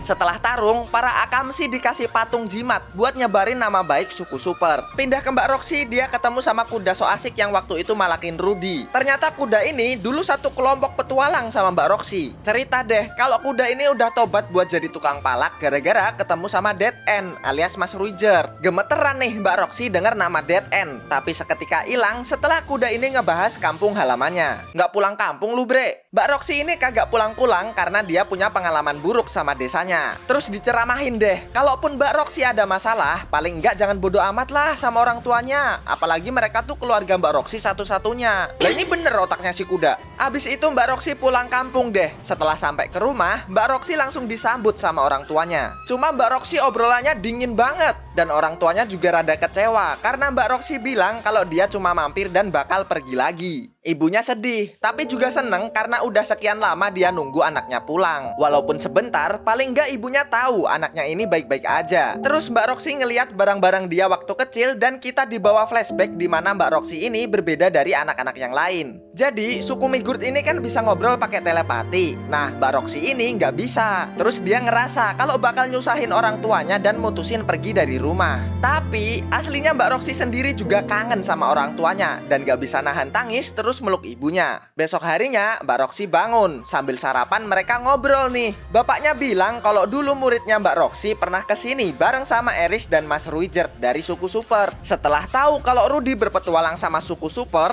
Setelah tarung, para akamsi dikasih patung jimat buat nyebarin nama baik suku super. Pindah ke Mbak Roxy, dia ketemu sama kuda so asik yang waktu itu malakin Rudy. Ternyata kuda ini dulu satu kelompok petualang sama Mbak Roxy. Cerita deh, kalau kuda ini udah tobat buat jadi tukang palak gara-gara ketemu sama Dead End alias Mas Ruijert. Gemeteran nih Mbak Roxy dengar nama Dead End, tapi seketika hilang setelah kuda ini ngebahas kampung halamannya. Nggak pulang kampung lu bre. Mbak Roxy ini kagak pulang-pulang karena dia punya pengalaman buruk sama desanya. Terus diceramahin deh, kalaupun Mbak Roxy ada masalah, paling enggak jangan bodo amat lah sama orang tuanya. Apalagi mereka tuh keluarga Mbak Roxy satu-satunya. Lah ini bener otaknya si kuda. Abis itu Mbak Roxy pulang kampung deh. Setelah sampai ke rumah, Mbak Roxy langsung disambut sama orang tuanya. Cuma Mbak Roxy obrolannya dingin banget. Dan orang tuanya juga rada kecewa karena Mbak Roxy bilang kalau dia cuma mampir dan bakal pergi lagi. Ibunya sedih, tapi juga seneng karena udah sekian lama dia nunggu anaknya pulang. Walaupun sebentar, paling nggak ibunya tahu anaknya ini baik-baik aja. Terus Mbak Roxy ngeliat barang-barang dia waktu kecil dan kita dibawa flashback di mana Mbak Roxy ini berbeda dari anak-anak yang lain. Jadi, suku Migurt ini kan bisa ngobrol pakai telepati. Nah, Mbak Roxy ini nggak bisa. Terus dia ngerasa kalau bakal nyusahin orang tuanya dan mutusin pergi dari rumah. Tapi, aslinya Mbak Roxy sendiri juga kangen sama orang tuanya dan nggak bisa nahan tangis terus meluk ibunya. Besok harinya Mbak Roxy bangun. Sambil sarapan mereka ngobrol nih. Bapaknya bilang kalau dulu muridnya Mbak Roxy pernah kesini bareng sama Eris dan Mas Ruijert dari suku super. Setelah tahu kalau Rudy berpetualang sama suku super,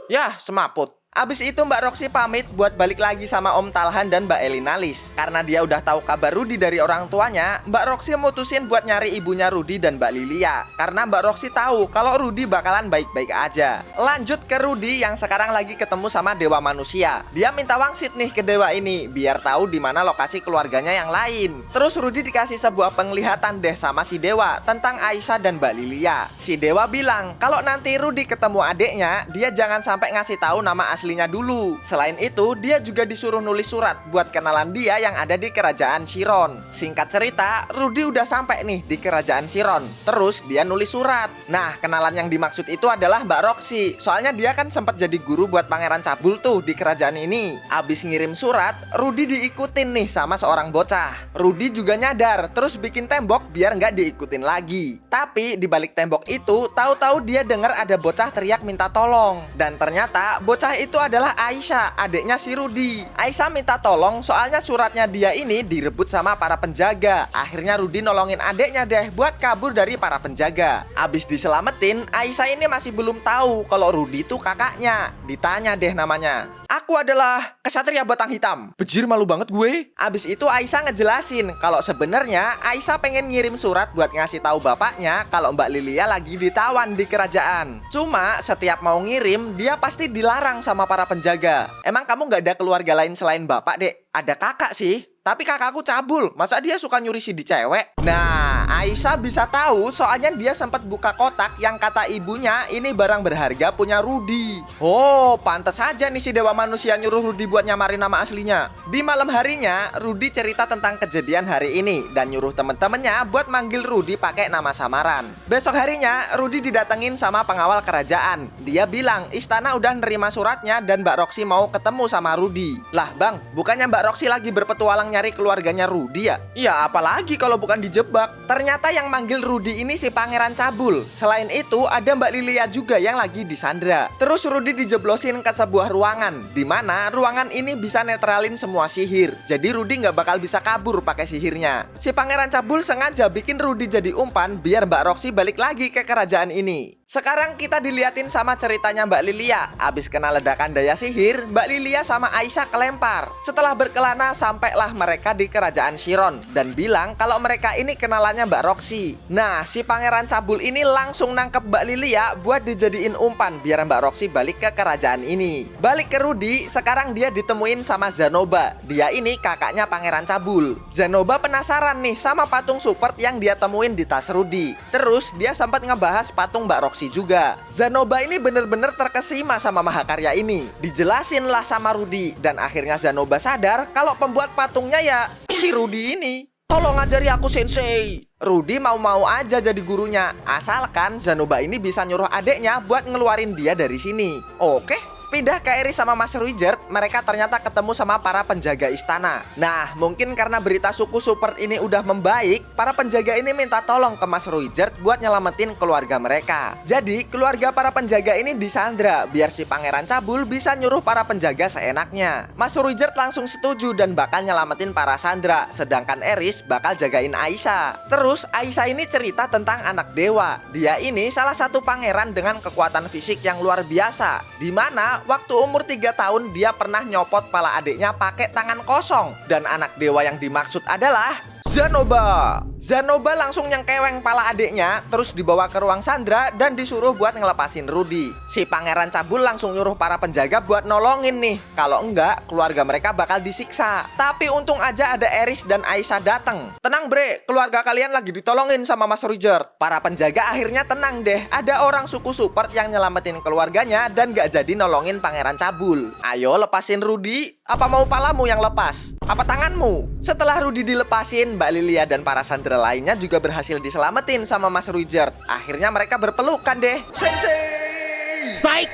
yah semaput. Abis itu Mbak Roxy pamit buat balik lagi sama Om Talhan dan Mbak Elinalis. Karena dia udah tahu kabar Rudy dari orang tuanya, Mbak Roxy mutusin buat nyari ibunya Rudy dan Mbak Lilia. Karena Mbak Roxy tahu kalau Rudy bakalan baik-baik aja. Lanjut ke Rudy yang sekarang lagi ketemu sama dewa manusia. Dia minta wangsit nih ke dewa ini biar tahu di mana lokasi keluarganya yang lain. Terus Rudy dikasih sebuah penglihatan deh sama si dewa tentang Aisyah dan Mbak Lilia. Si dewa bilang kalau nanti Rudy ketemu adeknya, dia jangan sampai ngasih tahu nama asli aslinya dulu. Selain itu, dia juga disuruh nulis surat buat kenalan dia yang ada di kerajaan Chiron. Singkat cerita, Rudy udah sampai nih di kerajaan Chiron. Terus dia nulis surat. Nah, kenalan yang dimaksud itu adalah Mbak Roxy. Soalnya dia kan sempat jadi guru buat Pangeran Cabul tuh di kerajaan ini. Abis ngirim surat, Rudy diikutin nih sama seorang bocah. Rudy juga nyadar, terus bikin tembok biar nggak diikutin lagi. Tapi di balik tembok itu, tahu-tahu dia dengar ada bocah teriak minta tolong. Dan ternyata bocah itu adalah Aisyah, adiknya si Rudy. Aisyah minta tolong soalnya suratnya dia ini direbut sama para penjaga. Akhirnya Rudy nolongin adiknya deh buat kabur dari para penjaga. Abis diselamatin, Aisyah ini masih belum tahu kalau Rudy itu kakaknya. Ditanya deh namanya. Aku adalah kesatria batang hitam. Bejir, malu banget gue. Abis itu Aisyah ngejelasin kalau sebenarnya Aisyah pengen ngirim surat buat ngasih tahu bapaknya kalau Mbak Lilia lagi ditawan di kerajaan. Cuma setiap mau ngirim dia pasti dilarang sama para penjaga. Emang kamu nggak ada keluarga lain selain bapak, Dek? Ada kakak sih, tapi kakakku cabul. Masa dia suka nyuri CD cewek? Nah, Aisyah bisa tahu soalnya dia sempat buka kotak yang kata ibunya ini barang berharga punya Rudy. Oh, pantas saja nih si dewa manusia nyuruh Rudy buat nyamarin nama aslinya. Di malam harinya, Rudy cerita tentang kejadian hari ini dan nyuruh temen-temennya buat manggil Rudy pakai nama samaran. Besok harinya, Rudy didatengin sama pengawal kerajaan. Dia bilang istana udah nerima suratnya dan Mbak Roxy mau ketemu sama Rudy. Lah bang, bukannya Mbak Roxy lagi berpetualang nyari keluarganya Rudy ya? Ya apalagi kalau bukan dijebak. Ternyata yang manggil Rudy ini si Pangeran Cabul. Selain itu ada Mbak Lilia juga yang lagi disandra. Terus Rudy dijeblosin ke sebuah ruangan, di mana ruangan ini bisa netralin semua sihir. Jadi Rudy nggak bakal bisa kabur pakai sihirnya. Si Pangeran Cabul sengaja bikin Rudy jadi umpan biar Mbak Roxy balik lagi ke kerajaan ini. Sekarang kita diliatin sama ceritanya Mbak Lilia. Abis kena ledakan daya sihir, Mbak Lilia sama Aisyah kelempar. Setelah berkelana, sampailah mereka di kerajaan Chiron dan bilang kalau mereka ini kenalannya Mbak Roxy. Nah, si Pangeran Cabul ini langsung nangkep Mbak Lilia buat dijadiin umpan biar Mbak Roxy balik ke kerajaan ini. Balik ke Rudy, sekarang dia ditemuin sama Zanoba. Dia ini kakaknya Pangeran Cabul. Zanoba penasaran nih sama patung support yang dia temuin di tas Rudy. Terus dia sempat ngebahas patung Mbak Roxy juga. Zanoba ini bener-bener terkesima sama mahakarya ini. Dijelasin lah sama Rudy dan akhirnya Zanoba sadar kalau pembuat patungnya ya si Rudy ini. Tolong ajari aku sensei. Rudy mau-mau aja jadi gurunya, asalkan Zanoba ini bisa nyuruh adeknya buat ngeluarin dia dari sini. Oke. Pindah ke Eris sama Mas Ruijert, mereka ternyata ketemu sama para penjaga istana. Nah, mungkin karena berita suku support ini udah membaik, para penjaga ini minta tolong ke Mas Ruijert buat nyelamatin keluarga mereka. Jadi, keluarga para penjaga ini disandra, biar si Pangeran Cabul bisa nyuruh para penjaga seenaknya. Mas Ruijert langsung setuju dan bakal nyelamatin para sandra, sedangkan Eris bakal jagain Aisyah. Terus, Aisyah ini cerita tentang anak dewa. Dia ini salah satu pangeran dengan kekuatan fisik yang luar biasa, di mana waktu umur 3 tahun dia pernah nyopot pala adiknya pakai tangan kosong. Dan anak dewa yang dimaksud adalah Zanoba. Zanoba langsung nyengkeweng pala adiknya, terus dibawa ke ruang sandra dan disuruh buat ngelepasin Rudy. Si Pangeran Cabul langsung nyuruh para penjaga buat nolongin nih. Kalau enggak, keluarga mereka bakal disiksa. Tapi untung aja ada Eris dan Aisyah datang. Tenang bre, keluarga kalian lagi ditolongin sama Mas Ruijert. Para penjaga akhirnya tenang deh. Ada orang suku support yang nyelamatin keluarganya dan gak jadi nolongin Pangeran Cabul. Ayo lepasin Rudy. Apa mau palamu yang lepas? Apa tanganmu? Setelah Rudy dilepasin, Mbak Lilia dan para sandera lainnya juga berhasil diselamatin sama Mas Ruijert. Akhirnya mereka berpelukan deh. Sensei! Baik!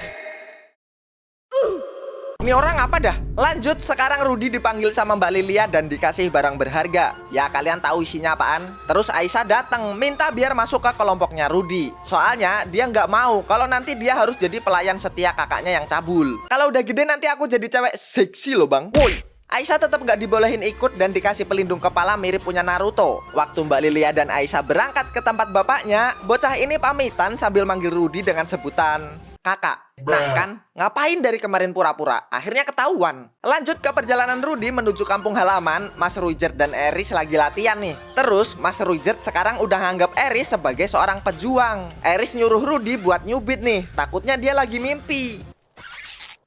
Ini orang apa dah? Lanjut, sekarang Rudy dipanggil sama Mbak Lilia dan dikasih barang berharga. Ya kalian tahu isinya apaan? Terus Aisyah datang minta biar masuk ke kelompoknya Rudy. Soalnya dia nggak mau kalau nanti dia harus jadi pelayan setia kakaknya yang cabul. Kalau udah gede nanti aku jadi cewek seksi loh bang. Woi! Aisyah tetap nggak dibolehin ikut dan dikasih pelindung kepala mirip punya Naruto. Waktu Mbak Lilia dan Aisyah berangkat ke tempat bapaknya, bocah ini pamitan sambil manggil Rudy dengan sebutan kakak. Nah kan, ngapain dari kemarin pura-pura? Akhirnya ketahuan. Lanjut ke perjalanan Rudy menuju kampung halaman. Mas Ruijert dan Eris lagi latihan nih. Terus Mas Ruijert sekarang udah nganggap Eris sebagai seorang pejuang. Eris nyuruh Rudy buat nyubit nih, takutnya dia lagi mimpi.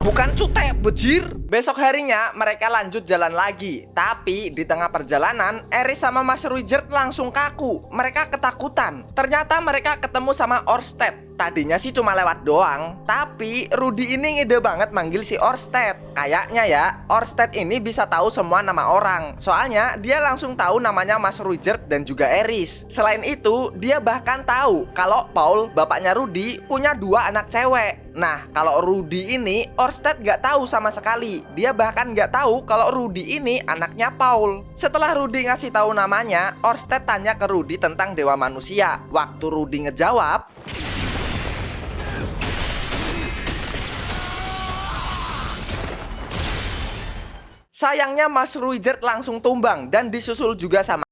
Bukan cutek, bejir. Besok harinya mereka lanjut jalan lagi. Tapi di tengah perjalanan, Eris sama Mas Ruijert langsung kaku. Mereka ketakutan. Ternyata mereka ketemu sama Orsted. Tadinya sih cuma lewat doang, tapi Rudy ini ngide banget manggil si Orsted. Kayaknya ya, Orsted ini bisa tahu semua nama orang. Soalnya dia langsung tahu namanya Mas Ruijert dan juga Eris. Selain itu, dia bahkan tahu kalau Paul, bapaknya Rudy, punya 2 anak cewek. Nah, kalau Rudy ini, Orsted gak tahu sama sekali. Dia bahkan gak tahu kalau Rudy ini anaknya Paul. Setelah Rudy ngasih tahu namanya, Orsted tanya ke Rudy tentang Dewa Manusia. Waktu Rudy ngejawab, sayangnya Mas Ruijert langsung tumbang dan disusul juga sama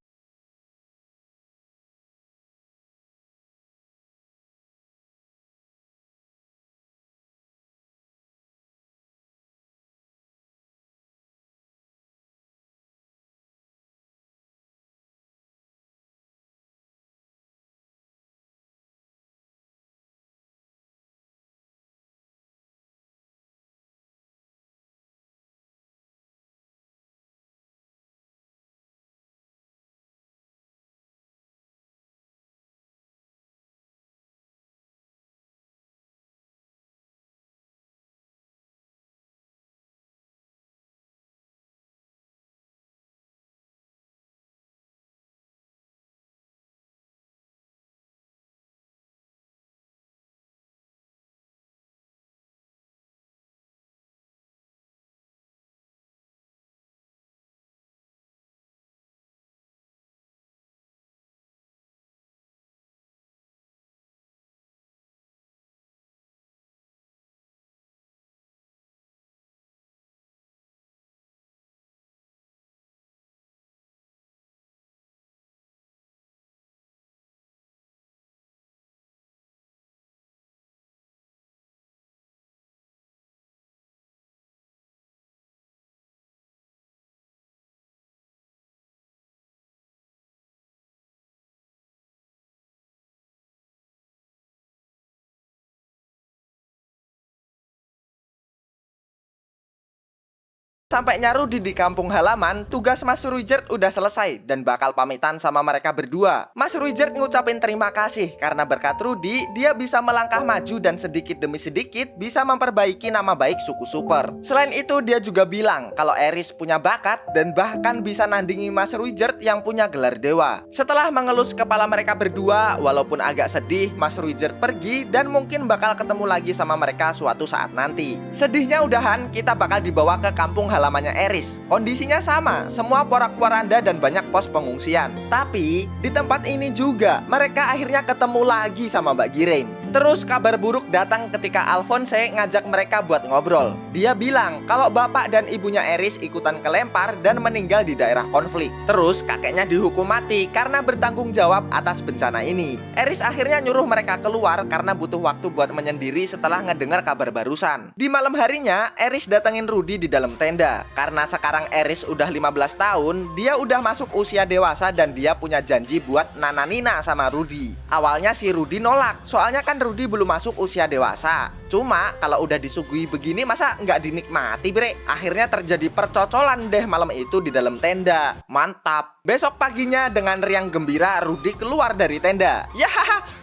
sampainya Rudy di kampung halaman, tugas Mas Ruijert udah selesai dan bakal pamitan sama mereka berdua. Mas Ruijert ngucapin terima kasih karena berkat Rudy, dia bisa melangkah maju dan sedikit demi sedikit bisa memperbaiki nama baik suku Super. Selain itu, dia juga bilang kalau Eris punya bakat dan bahkan bisa nandingi Mas Ruijert yang punya gelar dewa. Setelah mengelus kepala mereka berdua, walaupun agak sedih, Mas Ruijert pergi dan mungkin bakal ketemu lagi sama mereka suatu saat nanti. Sedihnya udahan, kita bakal dibawa ke kampung halamannya Eris. Kondisinya sama, semua porak-poranda dan banyak pos pengungsian. Tapi di tempat ini juga mereka akhirnya ketemu lagi sama Mbak Giren. Terus kabar buruk datang ketika Alphonse ngajak mereka buat ngobrol. Dia bilang kalau bapak dan ibunya Eris ikutan kelempar dan meninggal di daerah konflik. Terus kakeknya dihukum mati karena bertanggung jawab atas bencana ini. Eris akhirnya nyuruh mereka keluar karena butuh waktu buat menyendiri setelah ngedengar kabar barusan. Di malam harinya, Eris datengin Rudy di dalam tenda. Karena sekarang Eris udah 15 tahun, dia udah masuk usia dewasa dan dia punya janji buat nananina sama Rudy. Awalnya si Rudy nolak, soalnya kan Rudy belum masuk usia dewasa. Cuma kalau udah disuguhi begini masa nggak dinikmati bre. Akhirnya terjadi percocolan deh malam itu di dalam tenda. Mantap. Besok paginya dengan riang gembira Rudy keluar dari tenda. Ya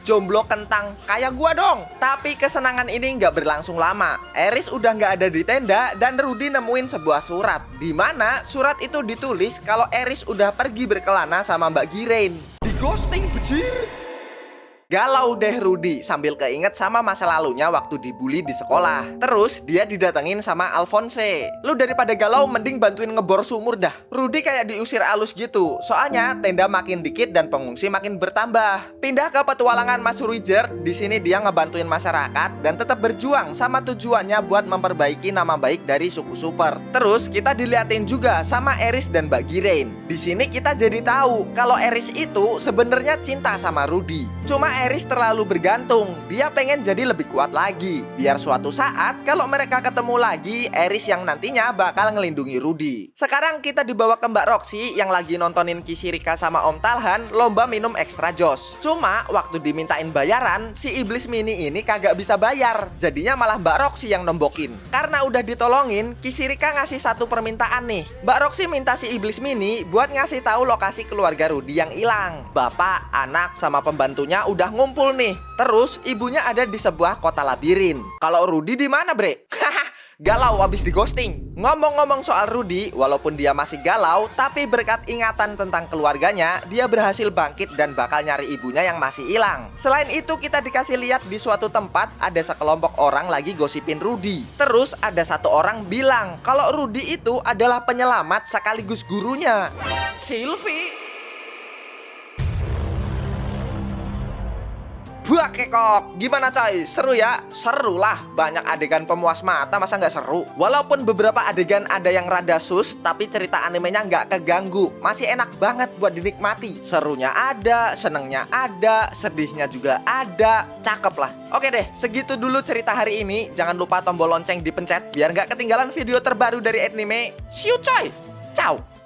jomblo kentang kayak gua dong. Tapi kesenangan ini nggak berlangsung lama. Eris udah nggak ada di tenda dan Rudy nemuin sebuah surat, di mana surat itu ditulis kalau Eris udah pergi berkelana sama Mbak Giren. Di ghosting bejir. Galau deh Rudy sambil keinget sama masa lalunya waktu dibully di sekolah. Terus dia didatengin sama Alphonse. Lu daripada galau mending bantuin ngebor sumur dah. Rudy kayak diusir alus gitu. Soalnya tenda makin dikit dan pengungsi makin bertambah. Pindah ke petualangan Mas Ruijert. Di sini dia ngebantuin masyarakat dan tetap berjuang sama tujuannya buat memperbaiki nama baik dari suku Super. Terus kita diliatin juga sama Eris dan Mbak Giren. Di sini kita jadi tahu kalau Eris itu sebenarnya cinta sama Rudy. Cuma Karena Eris terlalu bergantung, dia pengen jadi lebih kuat lagi. Biar suatu saat kalau mereka ketemu lagi, Eris yang nantinya bakal ngelindungi Rudy. Sekarang kita dibawa ke Mbak Roxy yang lagi nontonin Kisirika sama Om Talhan lomba minum extra joss. Cuma waktu dimintain bayaran, si iblis mini ini kagak bisa bayar. Jadinya malah Mbak Roxy yang nombokin. Karena udah ditolongin, Kisirika ngasih satu permintaan nih. Mbak Roxy minta si iblis mini buat ngasih tahu lokasi keluarga Rudy yang hilang. Bapak, anak, sama pembantunya udah ngumpul nih. Terus ibunya ada di sebuah kota labirin. Kalau Rudy di mana, Bre? Galau abis di ghosting. Ngomong-ngomong soal Rudy, walaupun dia masih galau, tapi berkat ingatan tentang keluarganya, dia berhasil bangkit dan bakal nyari ibunya yang masih hilang. Selain itu, kita dikasih lihat di suatu tempat ada sekelompok orang lagi gosipin Rudy. Terus ada satu orang bilang kalau Rudy itu adalah penyelamat sekaligus gurunya. Sylvie. Buah kekok, gimana coy? Seru ya? Seru lah, banyak adegan pemuas mata, masa nggak seru? Walaupun beberapa adegan ada yang rada sus, tapi cerita animenya nggak keganggu. Masih enak banget buat dinikmati. Serunya ada, senengnya ada, sedihnya juga ada. Cakep lah. Oke deh, segitu dulu cerita hari ini. Jangan lupa tombol lonceng dipencet, biar nggak ketinggalan video terbaru dari anime. See you coy! Ciao!